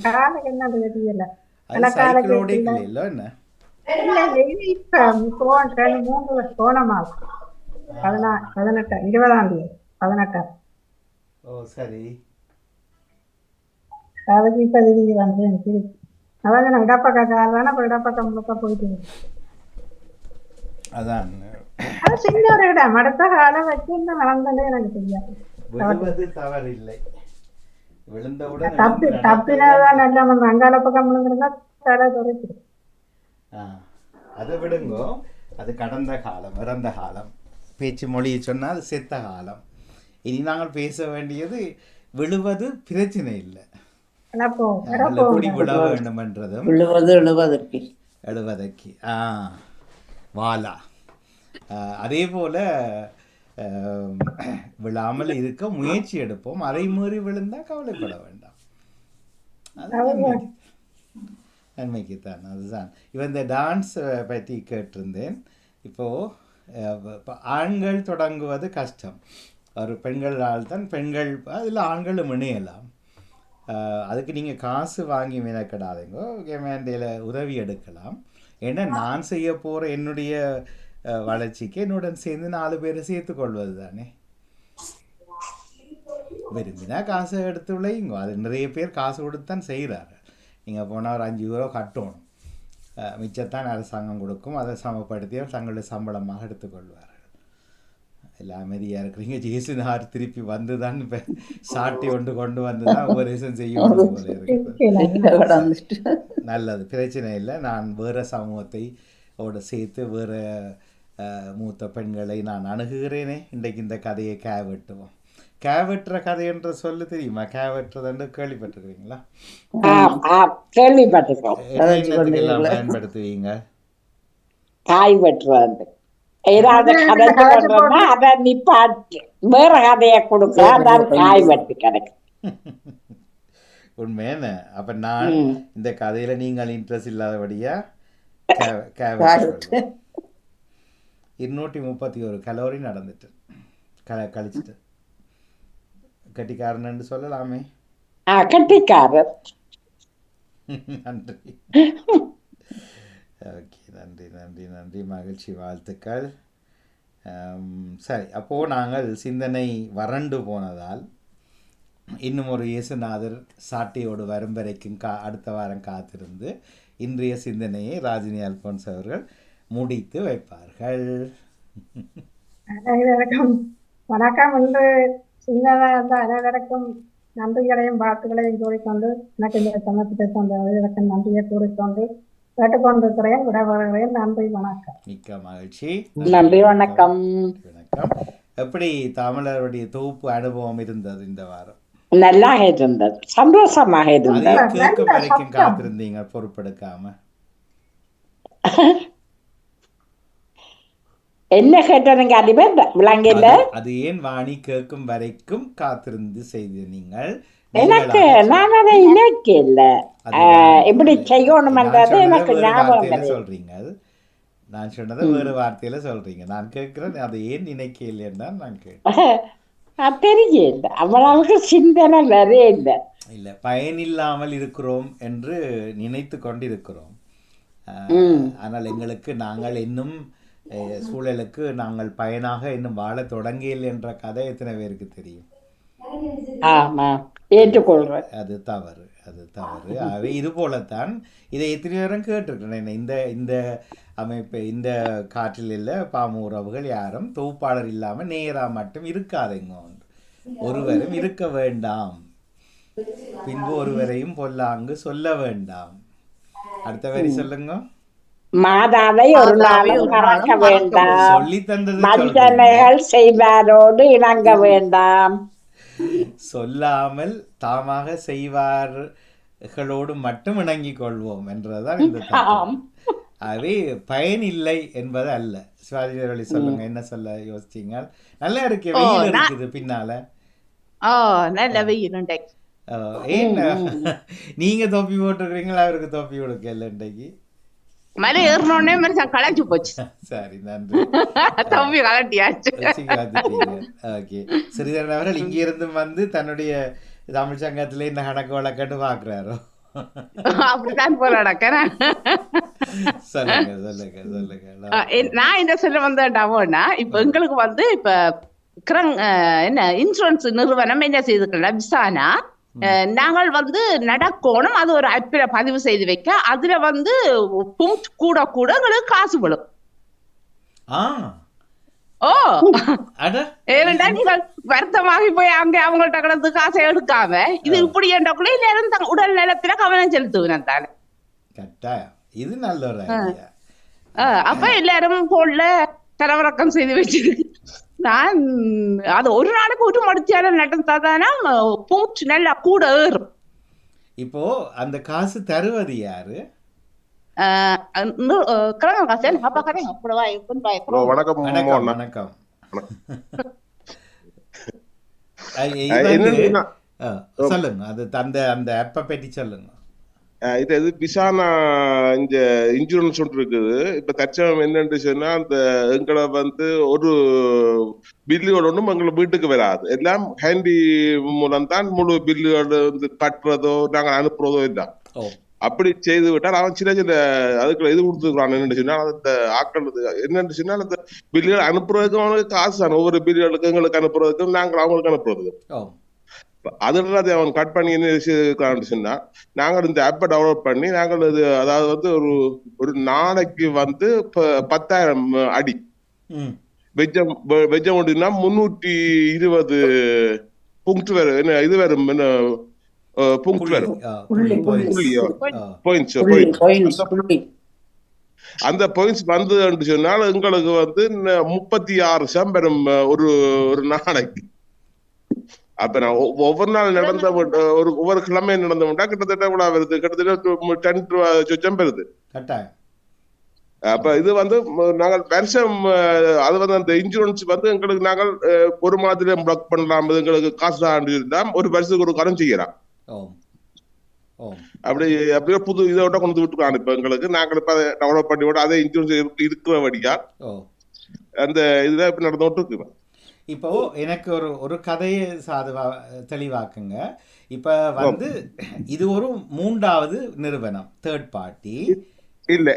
B: காலுக்கு என்ன தெரியல.
A: அது சைக்கிளோட இல்ல என்ன?
B: இது இப்ப 3 போனமாகும் 18 20ஆம் தேதி 18.
A: ஓ சரி.
B: அதுக்கு இப்ப திடீர் வந்து எனக்கு அதாவது நான் இடப்பக்க கால் தானே இப்ப இடப்பக்கம் முழுக்க போயிட்டு
A: அதான்
B: அது சின்ன ஒரு இடம். அடுத்த காலம் வச்சு இந்த நடந்ததே எனக்கு தெரியாது.
A: விழுவது தவறில்லை. விழுந்தவுடன்
B: தப்பினதான் நல்ல நம்ம அங்கால பக்கம் விழுந்திருந்தா தலை துறைக்கு.
A: அதை விடுங்கோ, அது கடந்த காலம், இறந்த காலம். பேச்சு மொழியை சொன்னால் அது செத்த காலம். இனி நாங்கள் பேச வேண்டியது விழுவது பிரச்சனை இல்லை, கூடி விழ வேண்டும் என்றதும் எழுவதற்கு வாலா. அதே போல விழாமல் இருக்க முயற்சி எடுப்போம். அதை மீறி விழுந்தால் கவலைப்பட வேண்டாம். அது நன்மைக்குத்தான். அதுதான் இவன் இந்த டான்ஸ் பற்றி கேட்டிருந்தேன். இப்போது ஆண்கள் தொடங்குவது கஷ்டம். ஒரு பெண்களால் தான் பெண்கள் அதில் ஆண்களும் இணையலாம். அதுக்கு நீங்கள் காசு வாங்கி மெனக்கிடாதீங்கோ, வேண்டிய உதவி எடுக்கலாம். ஏன்னா நான் செய்ய போகிற என்னுடைய வளர்ச்சிக்கு என்னுடன் சேர்ந்து 4 பேரை சேர்த்து கொள்வது தானே. விரும்பினா காசை எடுத்து விளையுங்க. அது நிறைய பேர் காசு கொடுத்து தான் செய்கிறாரு. நீங்கள் போனால் ஒரு 5 யூரோ கட்டணும், மிச்சத்தான் அரசாங்கம் கொடுக்கும். அதை சமப்படுத்தி தங்களுடைய சம்பளமாக எடுத்துக்கொள்வார்கள். எல்லாம் அமைதியாக இருக்கிறீங்க. ஜேசுனார் திருப்பி வந்து தான் இப்போ சாட்டி கொண்டு வந்து தான் உபதேசம் செய்யும் போல இருக்கு. நல்லது, பிரச்சனை இல்லை. நான் வேறு சமூகத்தை சேர்த்து வேறு மூத்த பெண்களை நான் அணுகுகிறேனே. இன்றைக்கு இந்த கதையை வெட்டுவோம். வெட்டுற கதை என்று சொல்லு தெரியுமா? வெட்டுறதுன்னு கேள்விப்பட்டிருக்கீங்களா?
I: கேள்விப்பட்டிருக்கோம்.
A: பயன்படுத்துவீங்க
I: காய் வெட்டுறது. ஏதாவது கதை சொல்றோம்னா அதை நிப்பாட்டி வேற கதையை கொடுக்க அதான் காய் வெட்டி கிடைக்கும்.
A: உண்மையான. அப்ப நான் இந்த கதையில நீங்கள் இன்ட்ரெஸ்ட் இல்லாதபடியா 231 கலோரி நடந்துட்டு கழிச்சுட்டு கட்டிக்காரன் சொல்லலாமே.
I: கட்டிக்காரர்.
A: நன்றி. ஓகே, நன்றி நன்றி நன்றி, மகிழ்ச்சி, வாழ்த்துக்கள். சரி, அப்போது நாங்கள் சிந்தனை வறண்டு போனதால் இன்னும் ஒரு இயேசுநாதர் சாட்டியோடு வரும் வரைக்கும் அடுத்த வாரம் காத்திருந்து இன்றைய சிந்தனையை ராஜினி அல்போன்ஸ் அவர்கள் முடித்து வைப்பார்கள்.
B: வணக்கம். இன்று சிந்தனை அனைவருக்கும் நன்றிகளையும் வாழ்த்துக்களையும் கூறிக்கொண்டு எனக்கு இந்த சமயத்தை தந்த நன்றியை கூறிக்கொண்டு கேட்டுக்கொண்டிருக்கிறேன். விடைபெறுகிறேன். நன்றி, வணக்கம்.
A: மிக்க மகிழ்ச்சி.
I: நன்றி, வணக்கம்.
A: வணக்கம். எப்படி தமிழருடைய தொகுப்பு அனுபவம் இருந்தது இந்த வாரம்?
I: நல்லா இருந்தது, சந்தோஷமாக இருந்தது.
A: கேட்கும் வரைக்கும் காத்திருந்தீங்க பொறுப்பெடுக்காம?
I: என்ன கேட்டீங்க? விளங்கல.
A: அது ஏன் வாணி கேட்கும் வரைக்கும் காத்திருந்து செய்த நீங்கள்?
I: எனக்கு நான் அதை இலக்கு இல்ல எப்படி செய்யணும்ன்றது எனக்கு ஞாபகம்
A: சொல்றீங்க. நான் சொன்னதை வேறு வார்த்தையில சொல்றீங்க. நான் கேட்கிறேன் அதை ஏன் நினைக்கல என்றால் நான் கேட்டேன்.
I: தெரியல, அவ்வளவுக்கு சிந்தனை வரே இல்லை.
A: இல்ல, பயனில்லாமல் இருக்கிறோம் என்று நினைத்து கொண்டிருக்கிறோம். ஆனால் எங்களுக்கு நாங்கள் இன்னும் சூழலுக்கு நாங்கள் பயனாக இன்னும் வாழ தொடங்கியல் என்ற கதை எத்தனை பேருக்கு தெரியும்?
I: ஏற்றுக்கொள்றேன்.
A: அது தவறு. ஆகவே இது போலத்தான் இதை எத்தனை நேரம் கேட்டிருக்கிறேன். இந்த அமைப்பு, இந்த காற்றில் இல்லை பாமு உறவுகள் யாரும் தொகுப்பாளர் இல்லாமல் நேரா மட்டும் இருக்காதுங்க. ஒருவரும் இருக்க வேண்டாம், பின்பு ஒருவரையும் பொல்லாங்கு சொல்ல வேண்டாம். அடுத்த வரி சொல்லுங்க.
I: மாதாவை ஒரு நாளும் மறக்க வேண்டாம்,
A: சொல்லி தந்தது
I: மனிதனைகள் செய்வாரோடு இணங்க வேண்டாம்,
A: சொல்லாமல் தாமாக செய்வார்களோடு மட்டும் இணங்கிக் கொள்வோம் என்றதுதான் இந்த ஆகவே பயன் இல்லை என்பது அல்ல. சிவாஜி வழி சொல்லுங்க, என்ன சொல்ல யோசிச்சீங்க? நல்லா இருக்கு, வெயில் இருக்குது பின்னால.
G: நல்ல வெயில் இன்றைக்கு.
A: ஏன் நீங்க தொப்பி போட்டுருக்கீங்களா? அவருக்கு தொப்பி கொடுக்கல இன்றைக்கு.
G: மலை ஏறினோடனே மனுஷன் களைச்சு போச்சு.
A: சரி, நன்றி.
G: தொப்பி கலட்டியாச்சு.
A: ஓகே, ஸ்ரீதரன் அவர்கள் இங்கிருந்து வந்து தன்னுடைய தமிழ் சங்கத்திலே இந்த கணக்கு வழக்கட்டு பாக்குறாரோ?
G: அப்படித்தான் போல நடக்கிறேன்.
A: சொல்லுங்க சொல்லுங்க சொல்லுங்க.
G: நான் என்ன சொல்ல வந்தேன்டாவோன்னா, இப்ப எங்களுக்கு வந்து இப்ப என்ன இன்சூரன்ஸ் நிறுவனம் என்ன செய்துக்கலாம் விசானா, நாங்கள் வந்து நடக்கணும், அது ஒரு ஆப்பில பதிவு செய்து வைக்க, அதுல வந்து கூட கூட எங்களுக்கு காசு விடும். ஏனென்றா நீங்கள் வருத்தமாகி போய் அங்க அவங்கள்ட்ட கிடந்து காசை எடுக்காம இது இப்படி என்றக்குள்ள எல்லாரும் உடல் நலத்துல கவனம் செலுத்துவேன் தானே.
A: இது நல்ல ஒரு ஐடியா.
G: அப்ப எல்லாரும் போல தரவிறக்கம் செய்து வச்சிருக்கு. நான் அது ஒரு நாளைக்கு ஒரு மடிச்சாலும் நடந்தாதானா பூச்சி நல்லா கூட ஏறும்.
A: இப்போ அந்த காசு தருவது யாரு? சொல்லுங்க, அது அந்த ஆப்பை பற்றி சொல்லுங்க.
J: இது பிசானா இந்த இன்சூரன்ஸ் ஒன்று இருக்குது. இப்ப தற்சமயம் என்னன்னு சொன்னா, அந்த எங்களை வந்து ஒரு பில்லுகள் ஒன்றும் எங்களை வீட்டுக்கு வராது. எல்லாம் ஹேண்டி மூலம் தான் முழு பில்லுகள் வந்து கட்டுறதோ நாங்கள் அனுப்புறதோ இல்லை. அப்படி செய்து விட்டால் அவன் சின்ன சின்ன அதுக்குள்ள இது கொடுத்துருக்கான். என்னன்னு சொன்னால் அந்த ஆக்கள் என்னன்னு சொன்னால் அந்த பில்லுகள் அனுப்புறதுக்கும் அவனுக்கு காசு தான். ஒவ்வொரு பில்லுகளுக்கு எங்களுக்கு அனுப்புறதுக்கும் நாங்கள் அவங்களுக்கு அனுப்புறதுக்கும் அதுல அவன் கட் பண்ணி என்ன சொன்னா, நாங்கள் இந்த ஆப்பை டவுன்லோட் பண்ணி நாங்கள் இது அதாவது வந்து ஒரு நாளைக்கு வந்து 10,000 அடி வெஜ்ஜம் ஓடினா 320 புங்க்ட் வரும். என்ன இது வரும், என்ன புங்க்ட் வரும், அந்த பாயிண்ட்ஸ் வந்து சொன்னால் எங்களுக்கு வந்து 36 சம்பரம் ஒரு நாளைக்கு. அப்ப நான் ஒவ்வொரு நாள் நடந்த ஒவ்வொரு கிழமை நடந்தோம்னா கிட்டத்தட்ட கூட வருது, கிட்டத்தட்ட 10 சொச்சம் வருது. அப்ப இது வந்து நாங்கள் வருஷம் அது வந்து அந்த இன்சூரன்ஸ் வந்து எங்களுக்கு நாங்கள் ஒரு மாதத்துல பிளாக் பண்ணலாம், எங்களுக்கு காசு தான் ஒரு வருஷத்துக்கு ஒரு கடன் செய்யலாம். அப்படியே புது இதோட கொண்டு விட்டுருக்காங்க. இப்ப எங்களுக்கு நாங்கள் இப்ப அதை டெவலப் பண்ணி விட அதே இன்சூரன்ஸ் இருக்கிற வழியா அந்த இதுதான் இப்ப நடந்துட்டு இருக்கு.
A: இப்போ எனக்கு ஒரு கதையை தெளிவாக்குங்க. இப்ப வந்து இது ஒரு 3வது நிறுவனம், தேர்ட் பார்ட்டி.
J: இல்ல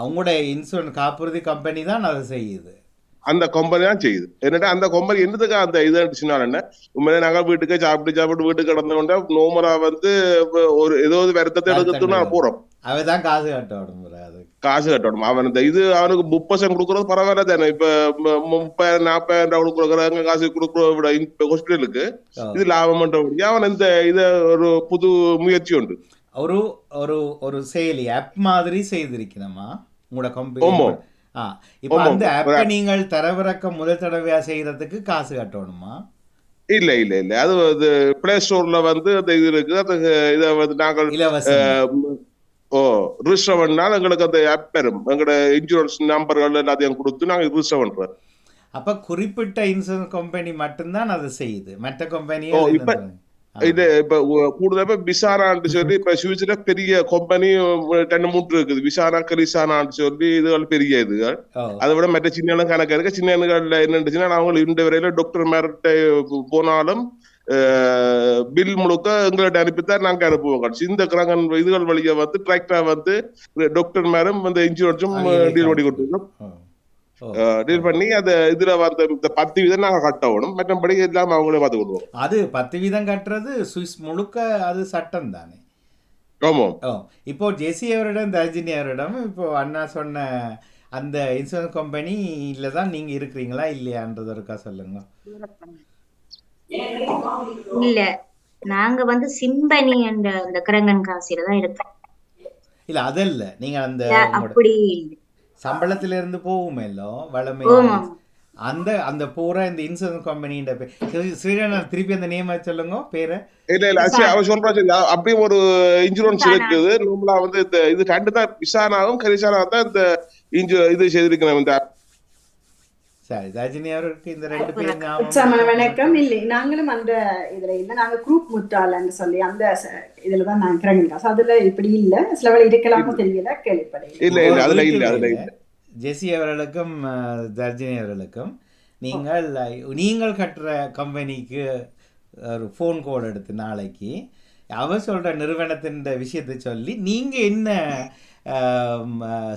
A: உங்களுடைய இன்சூரன்ஸ் காப்புறுதி கம்பெனி தான் அதை செய்யுது.
J: அந்த கம்பெனி தான் செய்யுது. என்னடா அந்த கம்பெனி என்னதுக்கு அந்த இது என்ன உண்மையிலே நாங்கள் வீட்டுக்கு சாப்பிட்டு வீட்டுக்கு கிடந்தோம்னா நோமரா வந்து ஒரு ஏதாவது வருத்தத்தை எடுத்துனா போறோம்.
A: அவதான் காசு
J: கட்டணும். அவன் இந்த இது அவனுக்கு 30% கொடுக்கறது பரவாயில்ல தானே. இப்ப 30,000-40,000 கொடுக்குறாங்க காசு கொடுக்குற விட ஹாஸ்பிட்டலுக்கு இது லாபம் பண்றபடி அவன் இந்த இத ஒரு புது முயற்சி உண்டு.
A: ஒரு செயலி ஆப் மாதிரி செய்திருக்கணுமா உங்களோட கம்பெனி? இப்ப அந்த ஆப்பை நீங்கள் தரவிறக்கம் முதல் தடவையா செய்யறதுக்கு காசு கட்டணுமா?
J: இல்ல அது பிளே ஸ்டோர்ல வந்து அந்த இது இருக்கு. அது இத வந்து நாங்கள் ரிஜிஸ்டர் பண்ணால் எங்களுக்கு அந்த ஆப் பெறும். எங்களோட இன்சூரன்ஸ் நம்பர்கள் எல்லாத்தையும் கொடுத்து நாங்க ரிஜிஸ்டர் பண்றோம்.
A: அப்ப குறிப்பிட்ட இன்சூரன்ஸ் கம்பெனி மட்டும்தான் அதை செய்யுது, மற்ற கம்பெனி
J: இது இப்ப கூடுதலா விசாரான்னு சொல்லி இப்ப சுவிஸ்ல பெரிய கம்பெனி 2-3 இருக்குது. விசாரா கரிசானான்னு சொல்லி இதுகள் பெரிய இதுகள். அதை விட மற்ற சின்ன கணக்கு இருக்கு. சின்னகள்ல என்னச்சுன்னா அவங்க இந்த வரையில டாக்டர் மேர்ட்ட போனாலும் பில் முழுக்க எங்கள்ட்ட அனுப்பித்தான் நாங்க அனுப்புவோம். இந்த கிரகன் இதுகள் வழியா வந்து டிராக்டா வந்து டாக்டர் மேரும் இந்த இன்சூரன்ஸும் டீல் பண்ணி கொடுத்துருக்கோம். டீல் பண்ணி அதை இதுல வந்து 10% நாங்க கட்டணும், மற்றபடி எல்லாம் அவங்களே பார்த்து கொடுவோம்.
A: அது 10% கட்டுறது சுவிஸ் முழுக்க அது சட்டம் தானே. இப்போ ஜெசி அவரிடம் தர்ஜினி அவரிடம் இப்போ அண்ணா சொன்ன அந்த இன்சூரன்ஸ் கம்பெனியில தான் நீங்க இருக்கிறீங்களா இல்லையான்றது இருக்கா சொல்லுங்க.
K: இல்ல, நாங்க வந்து சிம்பனி என்ற அந்த கிரங்கன் காசில தான் இருக்கோம்.
A: இல்ல அதல்ல, நீங்க அந்த
K: அப்படி
A: சம்பளத்துல இருந்து போகுமேலோ வளமை அந்த அந்த பூரா இந்த இன்சூரன்ஸ் கம்பெனின்ற பேர் ஸ்ரீரங்கன் திருப்பி அந்த நேம் சொல்லுங்க பேரை.
J: இல்ல அவன் சொல்றான் அப்படியும் ஒரு இன்சூரன்ஸ் இருக்குது. நம்மளா வந்து இது ரெண்டு தான் விசானாவும் கரிசானா தான் இந்த இது செய்திருக்கிறேன். இந்த
A: சரி ரஜினி அவருக்கு இந்த 2 பேர்
H: உற்சாகமான வணக்கம். இல்லை நாங்களும் அந்த இதுல இல்ல, நாங்க குரூப் முத்தாளன்னு சொல்லி அந்த இதுலதான் நான் கிரகன் அதுல இப்படி இல்ல, சில வேலை இருக்கலாமோ தெரியல, கேள்விப்படையில.
J: இல்ல அதுல இல்ல.
A: ஜெசி அவர்களுக்கும் ரஜினி அவர்களுக்கும் நீங்கள் கட்டுற கம்பெனிக்கு ஒரு ஃபோன் கால் எடுத்து நாளைக்கு அவர் சொல்ற நிறுவனத்தின் விஷயத்தை சொல்லி நீங்க என்ன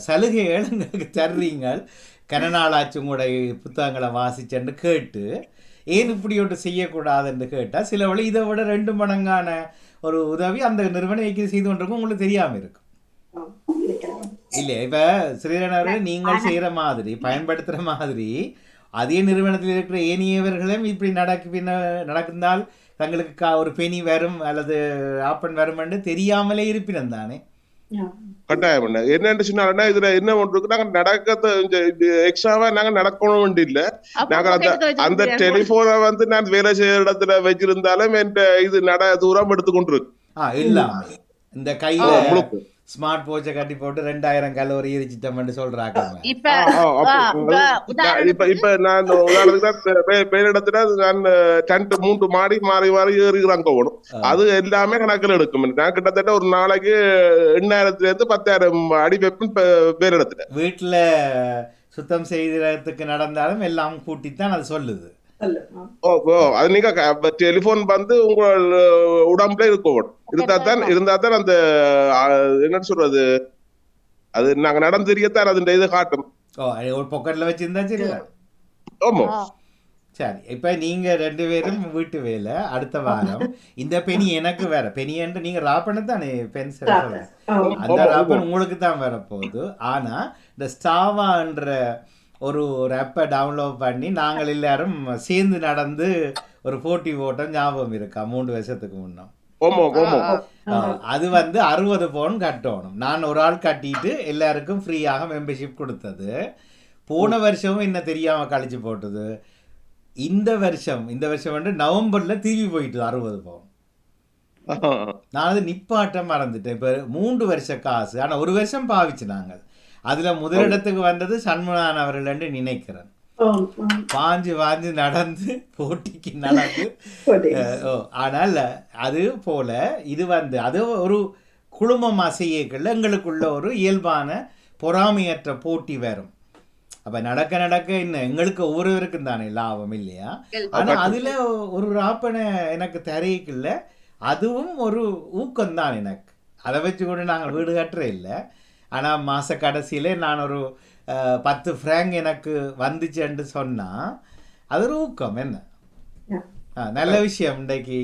A: சலுகைகள் எங்களுக்கு தர்றீங்க, கனநாளாச்சு உங்களுடைய புத்தகங்களை வாசிச்சேன்னு கேட்டு ஏன் இப்படி ஒன்று செய்யக்கூடாதுன்னு கேட்டால் சில வழி இதை விட 2 மடங்கான ஒரு உதவி அந்த நிறுவனம் செய்து கொண்டிருக்கும் உங்களுக்கு தெரியாமல் இருக்கும் இல்லையா? இப்போ ஸ்ரீரங்கன் நீங்கள் செய்கிற மாதிரி பயன்படுத்துகிற மாதிரி அதே நிறுவனத்தில் இருக்கிற ஏனையவர்களும் இப்படி நடந்தால் தங்களுக்கு ஒரு பெனி வரும் அல்லது ஆப்பன் வரும் என்று தெரியாமலே இருப்பினம் தானே.
J: கட்டாயம் என்னன்னு சொன்னாங்கன்னா இதுல என்ன ஒன்று இருக்கு, நாங்க நடக்க எக்ஸ்ட்ராவா நாங்க நடக்கணும் இல்ல, நாங்க அந்த டெலிபோனை வந்து நான் வேலை செய்யற இடத்துல வச்சிருந்தாலும் இது தூரம் எடுத்துக்கொண்டு இருக்கு
A: இல்லாம இந்த கையில ஸ்மார்ட் வாட்சை கட்டி போட்டு 2000 கலோரி எரிச்சிட்டோம்னு சொல்றாங்க.
J: இப்ப நான் உதாரணத்துக்கு பேரிடத்துல நான் 3 மாடி மாறி ஏறிக்கிறாங்க போகணும், அது எல்லாமே கணக்கில் எடுக்கும். நான் கிட்டத்தட்ட ஒரு நாளைக்கு 8000 இருந்து 10,000 அடி வைப்பேன் பேரிடத்துல.
A: வீட்டுல சுத்தம் செய்யறதுக்கு நடந்தாலும் எல்லாம் கூட்டித்தான் அது சொல்லுது.
J: அது நீங்க டெலிபோன் வந்து உங்கள் உடம்புல இருந்தா தான் அந்த என்ன சொல்றது, அது நாங்க நடந்து தெரியத்தான் அது இதை காட்டும்.
A: ஒரு பாக்கெட்ல வச்சிருந்தா சரி.
J: ஆமா
A: சரி. இப்ப நீங்க 2 பேரும் வீட்டு வேலை அடுத்த வாரம் இந்த பெனி எனக்கு வேற பெனி என்று நீங்க ராப்பன் தானே பென்சில் அந்த ராப்பன் உங்களுக்கு தான் வர போகுது. ஆனா இந்த ஸ்டாவான்ற ஒரு ஆப்பை டவுன்லோட் பண்ணி நாங்கள் எல்லாரும் சேர்ந்து நடந்து ஒரு போட்டி ஓட்டம் ஞாபகம் இருக்கா 3 வருஷத்துக்கு முன்ன. அது வந்து 60 பவுன் கட்டணும். நான் ஒரு ஆள் கட்டிட்டு எல்லாருக்கும் ஃப்ரீயாக மெம்பர்ஷிப் கொடுத்தது. போன வருஷமும் என்ன தெரியாம கழிச்சு போட்டது. இந்த வருஷம் வந்து நவம்பர்ல திரும்பி போயிட்டு 60 பவுன். நான் அது நிப்பாட்டம் மறந்துட்டேன். இப்ப 3 வருஷ காசு, ஆனா 1 வருஷம் பாவிச்சு நாங்கள். அதுல முதலிடத்துக்கு வந்தது சண்முகன் அவர்கள் என்று நினைக்கிறேன். பாஞ்சு நடந்து போட்டிக்கு நடந்து. ஆனால் அது போல இது வந்து அது ஒரு குழுமமா செய்யக்குள்ள எங்களுக்குள்ள ஒரு இயல்பான பொறாமையற்ற போட்டி வரும். அப்ப நடக்க இன்னும் எங்களுக்கு ஒவ்வொருவருக்கும் தானே லாபம் இல்லையா? ஆனா அதுல ஒரு ராப்பனை எனக்கு தரைக்குள்ள அதுவும் ஒரு ஊக்கம்தான் எனக்கு. அதை வச்சு கூட நாங்கள் வீடு கட்டுற இல்லை. ஆனால் மாத கடைசியிலே நான் ஒரு 10 ஃப்ராங்க் எனக்கு வந்துச்சுன்னு சொன்னால் அது ஒரு ஊக்கம். என்ன நல்ல விஷயம் இன்றைக்கு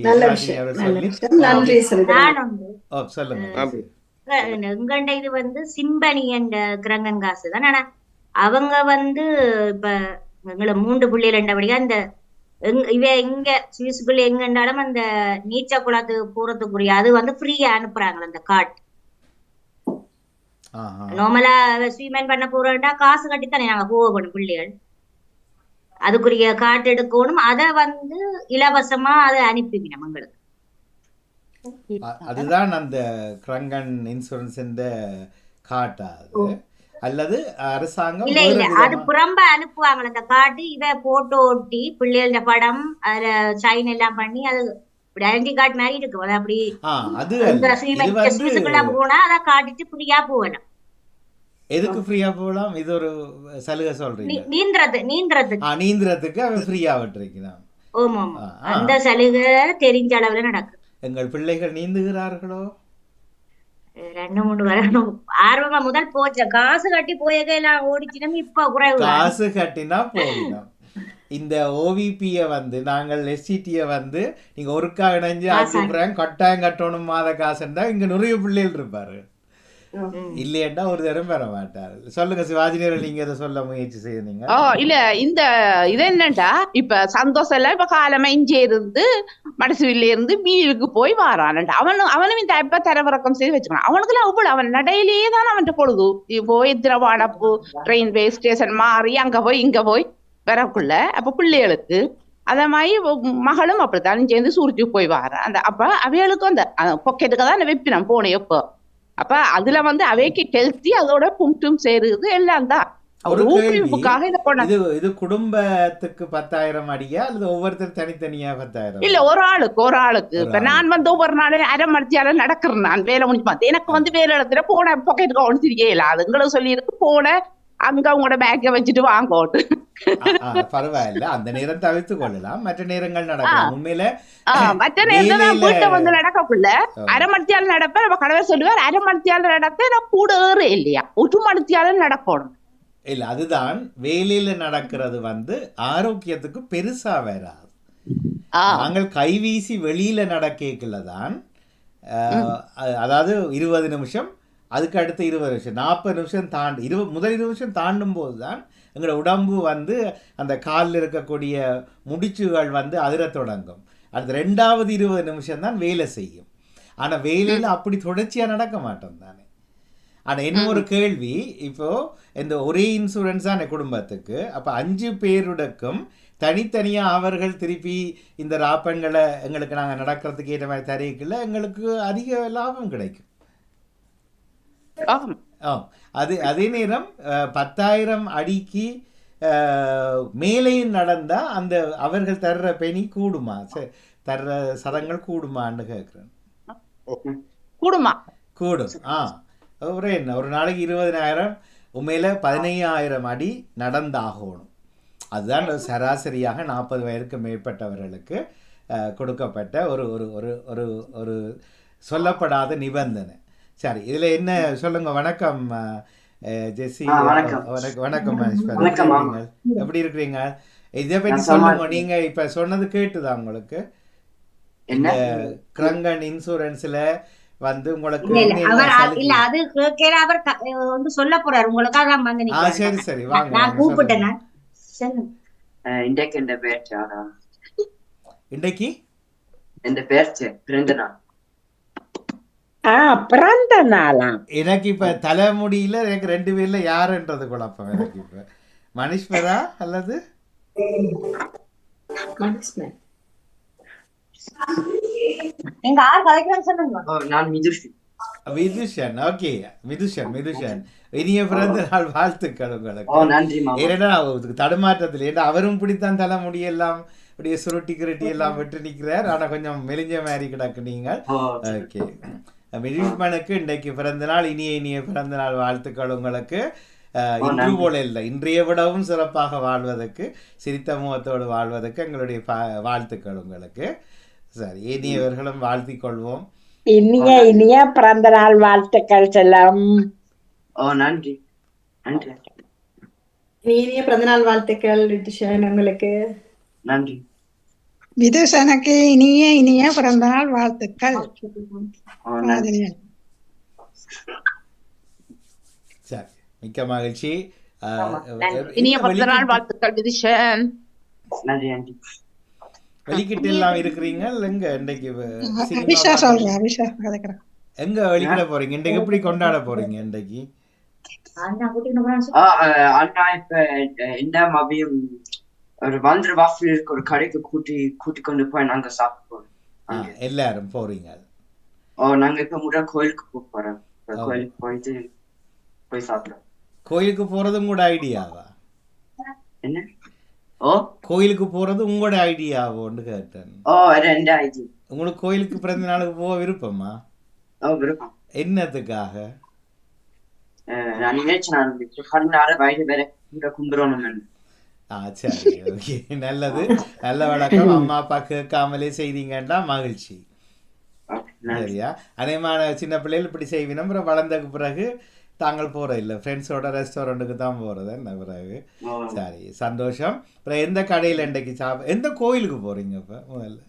A: சொல்லுங்க.
K: எங்கண்ட இது வந்து சிம்பனி என்ற கிரங்கன் காசு தான். ஆனா அவங்க வந்து இப்ப எங்களை 3 புள்ளியில் ரெண்டபடியா இந்த இங்க சுவிஸ்குள்ள எங்கண்டாலும் அந்த நீச்ச குளத்துக்கு போறதுக்குரிய அது வந்து ஃப்ரீயா அனுப்புறாங்க அந்த கார்டு. நார்மலா ஸ்விமன் பண்ண போறோம்னா காசு கட்டித்தானே நாங்க போகணும் பிள்ளைகள். அதுக்குரிய காட்டு எடுக்கணும். அதை வந்து இலவசமா அதை அனுப்பிவிடும் எங்களுக்கு.
A: அதுதான் அந்த கிரங்கன் இன்சூரன்ஸ் காட்டா அல்லது அரசாங்கம்
K: இல்ல அது புறம்ப அனுப்புவாங்க அந்த காட்டு. இவ போட்டோ ஒட்டி பிள்ளைகள படம் அதுல சைன் எல்லாம் பண்ணி அது ஐடென்டி கார்டு மாதிரி இருக்கு. அது அப்படி போனா அதை காட்டிட்டு ஃப்ரீயா போகலாம்.
A: எதுக்கு ஃப்ரீயா போகலாம்? இது ஒரு சலுகை சொல்றீங்க.
K: நீந்திரத்துக்கு
A: அவன் ஃப்ரீயா விட்டுருக்கிறான்.
K: அந்த சலுகை தெரிஞ்ச அளவுல நடக்கும்.
A: எங்கள் பிள்ளைகள் நீந்துகிறார்களோ?
K: 2-3 வரணும். ஆர்வமா முதல் போச்ச காசு கட்டி போயெல்லாம் ஓடிச்சிடும். இப்ப குறைவு
A: காசு கட்டினா போகணும். இந்த ஓவிபிய வந்து நாங்கள் எஸ்சிடியை வந்து நீங்க ஒருக்கா இணைஞ்சு ஆக்குறேன் கட்டாயம் கட்டணும் மாத காசுன்னா இங்க நிறைய பிள்ளைகள் இருப்பாரு. இல்லையா ஒரு தடவை பெற மாட்டாரு. சொல்லுங்க சிவாஜினியர், நீங்க இதை சொல்ல முயற்சி செய்தீங்க.
G: இல்ல இந்த இது என்னண்டா இப்ப சந்தோஷம் எல்லாம் இப்ப காலமா இஞ்சி இருந்து மடசுவில இருந்து மீனுக்கு போய் வாரான்டா. அவனும் இந்த இப்ப தரவிறக்கம் செய்து வச்சுக்கான். அவனுக்கு எல்லாம் அவ்வளவு அவன் நடையிலேயே தான் அவன் பொழுது போய் திரவாடப்பு ட்ரெயின் ஸ்டேஷன் மாறி அங்க போய் இங்க போய் வரக்குள்ள அப்ப பிள்ளைகளுக்கு அதே மாதிரி மகளும் அப்படித்தான் சேர்ந்து சூரிச்சு போய் வர அந்த அப்ப அவைகளுக்கு அந்த பொக்கெட்டுக்கு தான் வைப்பினம் போனேன் எப்போ அப்ப அதுல வந்து அவைக்கு ஹெல்த்தி அதோட புண்டும் சேருது எல்லாம் தான்
A: ஒரு கேள்வி,
G: ஊக்குவிப்புக்காக இதை கொண்ட
A: இது குடும்பத்துக்கு 10,000 அடியா அல்லது ஒவ்வொருத்தர் தனித்தனியா 10,000?
G: இல்ல ஒரு ஆளுக்கு இப்ப நான் வந்து ஒவ்வொரு நாளும் அரை மணித்தியால நடக்கிறேன் நான் வேலை முடிஞ்சு பார்த்து எனக்கு வந்து வேலை இடத்துல போன பாக்கெட்டுக்கு ஒன்று தெரியல அது உங்களுக்கு சொல்லி இருக்கு போன அங்க உங்களோட பேக்கை வச்சுட்டு வாங்கோட்டு
A: பரவாயில்ல, அந்த நேரம் தவிர்த்து கொள்ளலாம், மற்ற நேரங்கள் நடக்கலாம். உண்மையில
G: மற்ற நேரத்துல வீட்டை வந்து நடக்கக்குள்ள அரை மணித்தியால நடப்ப நம்ம கடவுள் சொல்லுவார் அரை மணித்தியால நடப்ப நான் கூட ஏறு இல்லையா ஒரு மணித்தியால நடக்கணும்
A: இல்ல. அதுதான் வேலையில நடக்கிறது வந்து ஆரோக்கியத்துக்கு பெருசா வராது. நாங்கள் கைவீசி வெளியில நடக்கலதான், அதாவது 20 நிமிஷம், அதுக்கு அடுத்து 20 நிமிஷம், 40 நிமிஷம் தாண்டி முதல் 20 நிமிஷம் தாண்டும் போதுதான் எங்களோட உடம்பு வந்து அந்த காலில் இருக்கக்கூடிய முடிச்சுகள் வந்து அதிர தொடங்கும். அடுத்து 2வது 20 நிமிஷம் தான் வேலை செய்யும். ஆனா வேலையில அப்படி தொடர்ச்சியா நடக்க மாட்டோம் தானே. ஆனால் என்ன ஒரு கேள்வி, இப்போ இந்த ஒரே இன்சூரன்ஸ் தான் குடும்பத்துக்கு, அப்போ 5 பேருடக்கும் தனித்தனியாக அவர்கள் திருப்பி இந்த ராப்பன்களை எங்களுக்கு நாங்கள் நடக்கிறதுக்கு ஏற்ற மாதிரி தரையிக்கல எங்களுக்கு அதிக லாபம் கிடைக்கும். அதே நேரம் 10,000 அடிக்கு மேலேயும் நடந்தால் அந்த அவர்கள் தர்ற பெனி கூடுமா, தர்ற சதங்கள் கூடுமான்னு கேட்குறேன். கூடும். ஒரு நாளைக்கு 20,000, உண்மையில் 15,000 அடி நடந்தாகணும். அதுதான் சராசரியாக 40 வயதுக்கு மேற்பட்டவர்களுக்கு கொடுக்கப்பட்ட ஒரு ஒரு ஒரு ஒரு ஒரு சொல்லப்படாத நிபந்தனை. சரி, இதில் என்ன சொல்லுங்க. வணக்கம் ஜெஸ்ஸி. வணக்கம் மகேஸ்வர், எப்படி இருக்கிறீங்க? இதை பற்றி சொல்லுங்க. நீங்க இப்ப சொன்னது கேட்டுதான் உங்களுக்கு? இந்த கிரங்கன் இன்சூரன்ஸ்ல வந்து உங்களுக்கு
K: இல்ல அது கேட்கல, அவர் வந்து சொல்ல போறாரு உங்களுக்காக வந்து நிக்கிறேன்.
A: சரி சரி வாங்க,
K: நான் கூப்பிட்டேன்.
L: இன்றைக்கு எந்த பேர்
A: இன்றைக்கு
L: எந்த பேர் பிறந்த நாள்.
I: பிறந்த நாளா?
A: எனக்கு இப்ப தலைமுடியில எனக்கு 2 பேர்ல யாருன்றது குழப்பம். எனக்கு இப்ப மனிஷ்வரா அல்லது
K: நீங்க யார் கலைக்கிறேன்னு சொல்லுங்க.
L: நான் மிதுஷன்.
A: ஓகே, மிதுஷன் இனிய பிறந்த நாள் வாழ்த்துக்கள் உங்களுக்கு.
L: நன்றி.
A: ஏன்னா தடுமாற்றத்தில், ஏன்னா அவரும் பிடித்தான் தலைமுடியெல்லாம் அப்படியே சுருட்டி கிருட்டி எல்லாம் விட்டு நிற்கிறார். ஆனா கொஞ்சம் மெலிஞ்ச மாதிரி கிடக்கு நீங்கள். ஓகே, மிதுஷனுக்கு இன்றைக்கு பிறந்த நாள். இனிய பிறந்த நாள் வாழ்த்துக்கள் உங்களுக்கு. இன்று போல இல்லை, இன்றைய விடவும் சிறப்பாக வாழ்வதற்கு, சிரித்த முகத்தோடு வாழ்வதற்கு எங்களுடைய வாழ்த்துக்கள் உங்களுக்கு. சரி, இனியவர்களும் வாழ்த்திக் கொள்வோம்.
I: இனிய பிறந்த நாள் வாழ்த்துக்கள் செல்லம்.
L: நன்றி. நன்றி.
H: இனிய பிறந்த நாள் வாழ்த்துக்கள் விதுஷன் உங்களுக்கு.
L: நன்றி.
M: விதுஷனுக்கு இனிய பிறந்த நாள் வாழ்த்துக்கள்.
A: சரி, மிக்க மகிழ்ச்சி.
G: இனிய பிறந்த நாள் வாழ்த்துக்கள் விதுஷன்.
L: நன்றி. நன்றி.
A: வெளிக்கிட்டு எல்லாம் இருக்கிறீங்க எங்க? இன்றைக்கு எங்க வெளிக்கிட போறீங்க? இன்றைக்கு எப்படி கொண்டாட போறீங்க? இன்றைக்கு
L: அண்ணா இப்ப என்ன மதியம் ஒரு வந்திர வாஃபில் இருக்க ஒரு கடைக்கு கூட்டி கொண்டு போய் நாங்க சாப்பிட போறோம்.
A: எல்லாரும் போறீங்க?
L: நாங்க இப்ப முதல் கோயிலுக்கு போறோம். கோயிலுக்கு போயிட்டு போய் சாப்பிடுறோம்.
A: கோயிலுக்கு போறது உங்களோட ஐடியாவா?
L: என்ன?
A: கோயிலுக்கு போறது உங்களோட ஐடியாவோன்னு கேட்டேன். உங்களுக்கு கோயிலுக்கு பிறந்த நாளுக்கு போக விருப்பமா?
L: விருப்பம்.
A: என்னத்துக்காக? சரி, ஓகே, நல்லது, நல்ல வழக்கம். அம்மா அப்பா கேட்காமலே செய்தீங்கன்னா மகிழ்ச்சி. சரியா? அநேகமான சின்ன பிள்ளைகள் இப்படி செய்வீங்க. அப்புறம் வளர்ந்தக்கு பிறகு தாங்கள் போற இல்லை, ஃப்ரெண்ட்ஸோட ரெஸ்டாரண்ட்டுக்கு தான் போறது. என்ன பிறகு? சரி, சந்தோஷம். அப்புறம் எந்த கடையில் இன்றைக்கு எந்த கோயிலுக்கு போறீங்க? இப்ப முதல்ல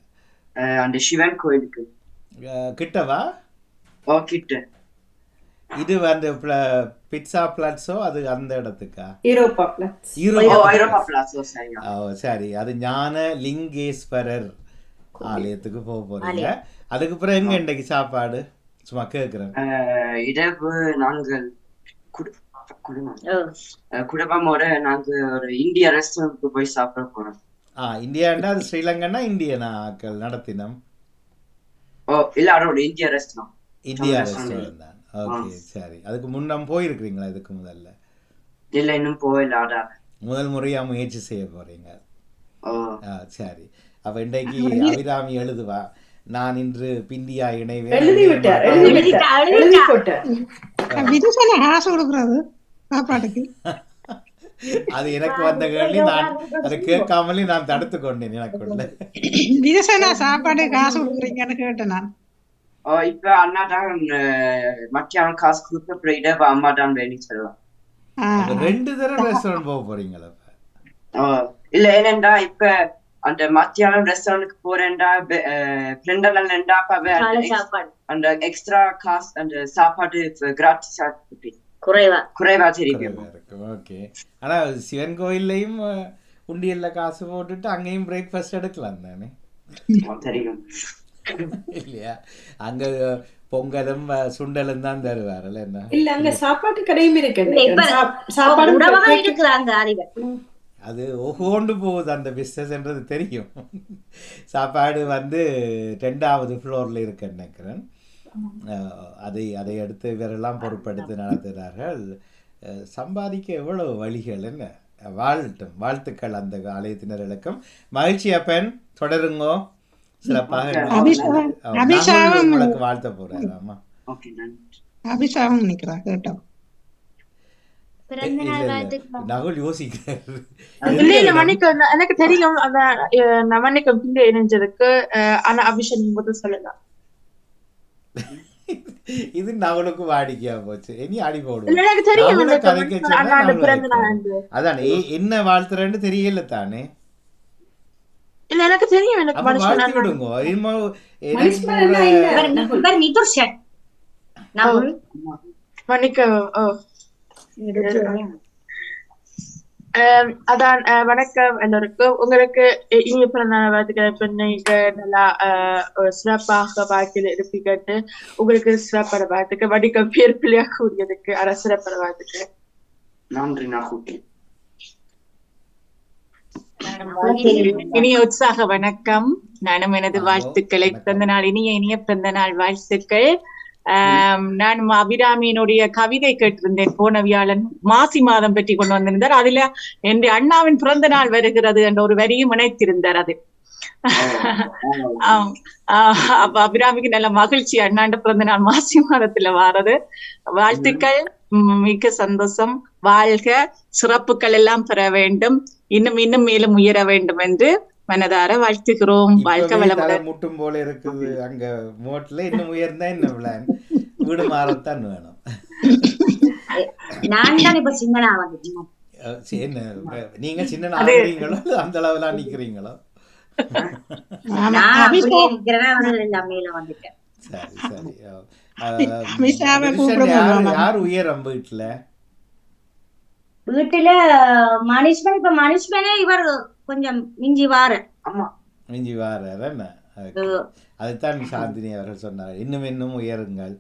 L: அந்த சிவன் கோயிலுக்கு.
A: கிட்டவா? கிட்ட. இது வந்து பிட்சா பிளாட்ஸோ, அது அந்த இடத்துக்கா? சரி, அது ஞான லிங்கேஸ்வரர் ஆலயத்துக்கு போக போறீங்க. அதுக்கு பிறகு எங்க இன்றைக்கு சாப்பாடு? சும்மா கேக்குறேன்.
L: இரவு நாங்கள் குடும்பமோட நாங்க ஒரு இந்தியா ரெஸ்டாரண்ட்க்கு போய் சாப்பிட போறோம்.
A: இந்தியாண்டா அது ஸ்ரீலங்கன்னா இந்தியனா ஆக்கள் நடத்தினம்?
L: எல்லாரோட இந்தியா ரெஸ்டாரண்ட்.
A: இந்தியா ரெஸ்டாரண்ட் தான். ஓகே சரி. அதுக்கு முன்னம் போயிருக்கிறீங்களா இதுக்கு முதல்ல?
L: இல்ல இன்னும் போயிடாத.
A: முதல் முறையா முயற்சி செய்ய போறீங்க. சரி. அப்ப இன்றைக்கு அபிராமி எழுதுவா, நான் இன்று பிந்தியா இணைவேன். அது எனக்கு வந்த கேள்வி, நான் அதை கேட்காமலே நான் தடுத்து கொண்டேன். எனக்குள்ள
M: சாப்பாடு காசு கொடுக்குறீங்கன்னு கேட்டேன் நான்.
L: இப்ப அண்ணா தான் மத்தியானம் காசு கொடுத்து அப்புறம் இடவ அம்மா தான் வேணி சொல்லுவான்.
A: 2 தடவை ரெஸ்டாரண்ட் போக போறீங்களா?
L: இல்ல ஏனென்றா இப்ப அந்த மத்தியானம் ரெஸ்டாரண்ட்க்கு போறேன்டா ஃப்ரெண்டெல்லாம் அந்த எக்ஸ்ட்ரா காசு அந்த சாப்பாடு கிராட்டிஸா குறைவா தெரியும்.
A: ஓகே. ஆனா சிவன் கோயில்லையும் உண்டியல்ல காசு போட்டுட்டு அங்கேயும் பிரேக்ஃபாஸ்ட் எடுக்கலாம் தானே?
L: தெரியும்
A: இல்லையா? அங்க பொங்கலும் சுண்டலும் தான் தருவாரல்ல? என்ன
H: இல்ல அங்க சாப்பாட்டு கடையும் இருக்கு.
A: அது ஒவ்வொன்று போகுது அந்த பிஸ்னஸ்ன்றது தெரியும். சாப்பாடு வந்து 2வது ஃப்ளோரில் இருக்கு நினைக்கிறேன். அதை எடுத்து இவரெல்லாம் பொறுப்படுத்தி நடத்துகிறார்கள். சம்பாதிக்க எவ்வளவு வழிகள் என்ன! வாழ்த்துக்கள் அந்த ஆலயத்தினர்களுக்கும். மகிழ்ச்சி அப்பன், தொடருங்கோ சிறப்பாக. உங்களுக்கு வாழ்த்த போறாராமா?
M: அபிஷாகம் நிக்கிறா கேட்டோம்.
A: நகுல் யோசிக்கிறாரு.
N: எனக்கு தெரியும் மன்னிக்கம் இணைஞ்சதுக்கு. ஆனா அபிஷேகம் போது சொல்லலாம்.
A: இது நவலுக்கு வாடிக்கையா போச்சு. இனி அடி போடுவோம். அதான் என்ன வாழ்த்துறேன்னு தெரியல தானே.
N: இல்ல எனக்கு தெரியும்.
A: வாழ்த்து விடுங்க.
N: அதான் வணக்கம் எல்லோருக்கும். உங்களுக்கு இனிய பிறந்தநாள் வாழ்த்துக்கள். நீங்க நல்லா சிறப்பாக வாழ்க்கையில இருப்பீங்கட்டு உங்களுக்கு சிறப்பான வாழ்த்துக்கள். வணிகம் பேர் பிள்ளையா கூறியதுக்கு சிறப்பான வாழ்த்துக்கள்.
L: நன்றி. நாகூட்டி
N: இனிய உற்சாக வணக்கம். நானும் எனது வாழ்த்துக்களை பிறந்த நாள் இனிய பிறந்த நாள் வாழ்த்துக்கள். நான் அபிராமியினுடைய கவிதை கேட்டிருந்தேன். போன வியாழன் மாசி மாதம் பற்றி கொண்டு வந்திருந்தார். அதுல என் அண்ணாவின் பிறந்த நாள் வருகிறது என்ற ஒரு வரியும் இணைத்திருந்தார். அது அப்ப அபிராமிக்கு நல்ல மகிழ்ச்சி. அண்ணாண்ட பிறந்த நாள் மாசி மாதத்துல வாரது. வாழ்த்துக்கள். மிக்க சந்தோஷம். வாழ்க, சிறப்புகள் எல்லாம் பெற வேண்டும், இன்னும் மேலும் உயர வேண்டும் என்று மனதார வாழ்த்துக்கிறோம். வாழ்க்கை வளமுடன்.
A: முட்டும் போல இருக்குது அங்க மோட்ல. இன்னும் உயர்ந்தா என்ன பிளான்? வீடு மாறத்தான் வேணும். நீங்க சின்ன ஆகிறீங்களோ அந்த அளவுல நிக்கிறீங்களோ? சரி. யார் உயரம் வீட்டுல?
K: மனுஷனே இவர் கொஞ்சம் மிஞ்சி வார.
A: என்ன அதுதான் சாந்தினி அவர்கள் சொன்னார். இன்னும் உயருங்கள்.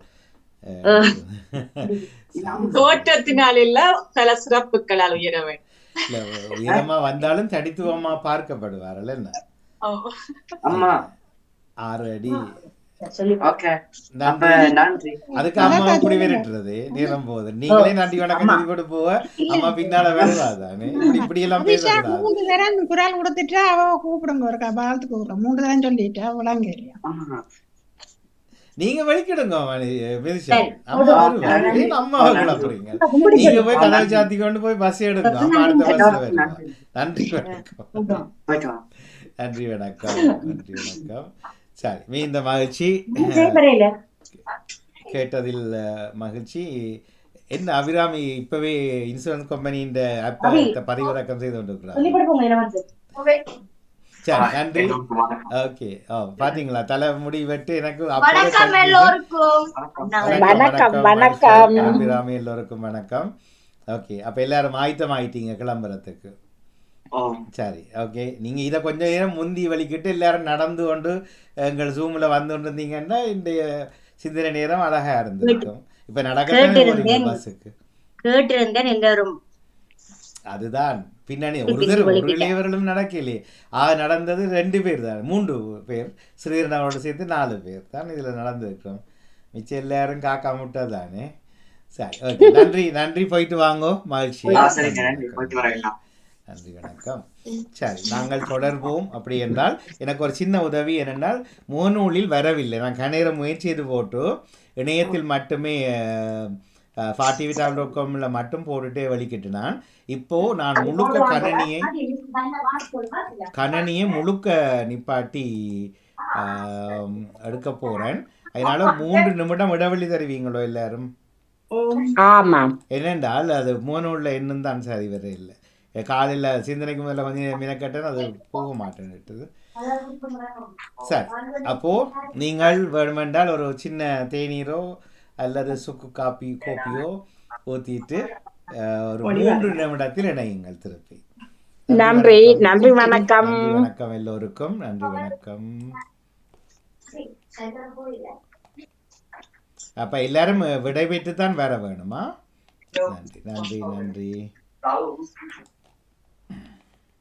N: தோற்றத்தினால் இல்ல, பல சிறப்புகளால் உயர வேண்டும்.
A: உயரமா வந்தாலும் தடித்துவமா பார்க்கப்படுவார்கள். என்ன 6 அடி. அதுக்கு அம்மா இப்படி விரட்டுறது நேரம் போகுது. நீங்களே நன்றி வணக்கம் சொல்லி போவ அம்மா பின்னால வருவாதானே. இப்படி எல்லாம் பேசக்கூடாது.
M: 3 தரம் குரல் கொடுத்துட்டு அவ கூப்பிடுங்க ஒரு வாழ்த்து கூப்பிடுறோம். 3 தரம் சொல்லிட்டு அவளாங்க
A: நீங்க வெளிக்கிடுங்க. அம்மா குழப்புறீங்க. நீங்க போய் கதவை சாத்தி கொண்டு போய் பஸ் எடுங்க. அம்மா அடுத்த பஸ்ல வருவா. நன்றி வணக்கம். நன்றி வணக்கம். சரி, மீந்த மகிழ்ச்சி. கேட்டதில் மகிழ்ச்சி. என்ன அபிராமி இப்பவே இன்சூரன்ஸ் கம்பெனியின் ஆப்பை பதிவிறக்கம் செய்து கொண்டிருக்கிறார். சரி, நன்றி. ஓகே. பாத்தீங்களா தலைமுடி வெட்டு எனக்கு. அபிராமி எல்லோருக்கும் வணக்கம். ஓகே, அப்ப எல்லாரும் ஆயத்தமாயிட்டீங்க கிளம்புறதுக்கு? சரி, ஓகே. நீங்க இதை கொஞ்சம் நேரம் முந்தி வலிக்கிட்டு எல்லாரும் நடந்து கொண்டு எங்கள் ஜூம்ல வந்து கொண்டு இருந்தீங்கன்னா இன்றைய சிந்தனை நேரம் அழகா இருந்திருக்கும். இப்ப நடக்க பஸ்ஸுக்கு
K: கேட்டிருந்தேன் எல்லாரும்.
A: அதுதான் பின்னணி ஒரு இளையவர்களும் நடக்கலையே. நடந்தது 2 பேர் தான், 3 பேர் ஸ்ரீரனோட சேர்த்து 4 பேர் தான் இதுல நடந்திருக்கிறோம். மிச்சம் எல்லாரும் காக்கா முட்டை தானே. சரி, ஓகே, நன்றி நன்றி, போயிட்டு வாங்கோ, மகிழ்ச்சி, நன்றி, வணக்கம். சரி, நாங்கள் தொடர்வோம். அப்படி என்றால் எனக்கு ஒரு சின்ன உதவி என்னென்னால், முகநூலில் வரவில்லை. நான் கணேர முயற்சி செய்து போட்டு இணையத்தில் மட்டுமே FATV.com மட்டும் போட்டுட்டே வலிக்கிட்டு நான் இப்போ நான் முழுக்க கணனியை முழுக்க நிப்பாட்டி எடுக்க போறேன். அதனால 3 நிமிடம் இடைவெளி தருவீங்களோ எல்லாரும்? என்னென்றால் அது முகநூலில் இன்னும் தான் சரி வர இல்லை. காலையில் சிந்தனைக்கு முதல்ல கொஞ்சம் மினக்கட்டேன், அது போக மாட்டேன்னுட்டுது. சரி, அப்போ நீங்கள் வேணுமென்றால் ஒரு சின்ன தேநீரோ அல்லது சுக்கு கோப்பியோ ஊற்றிட்டு ஒரு 3 நிமிடத்தில் இணையுங்கள் திருப்பி.
I: நன்றி, நன்றி, வணக்கம்.
A: வணக்கம் எல்லோருக்கும், நன்றி, வணக்கம். அப்ப எல்லாரும் விடைபெற்று தான் வர வேணுமா? நன்றி, நன்றி, நன்றி.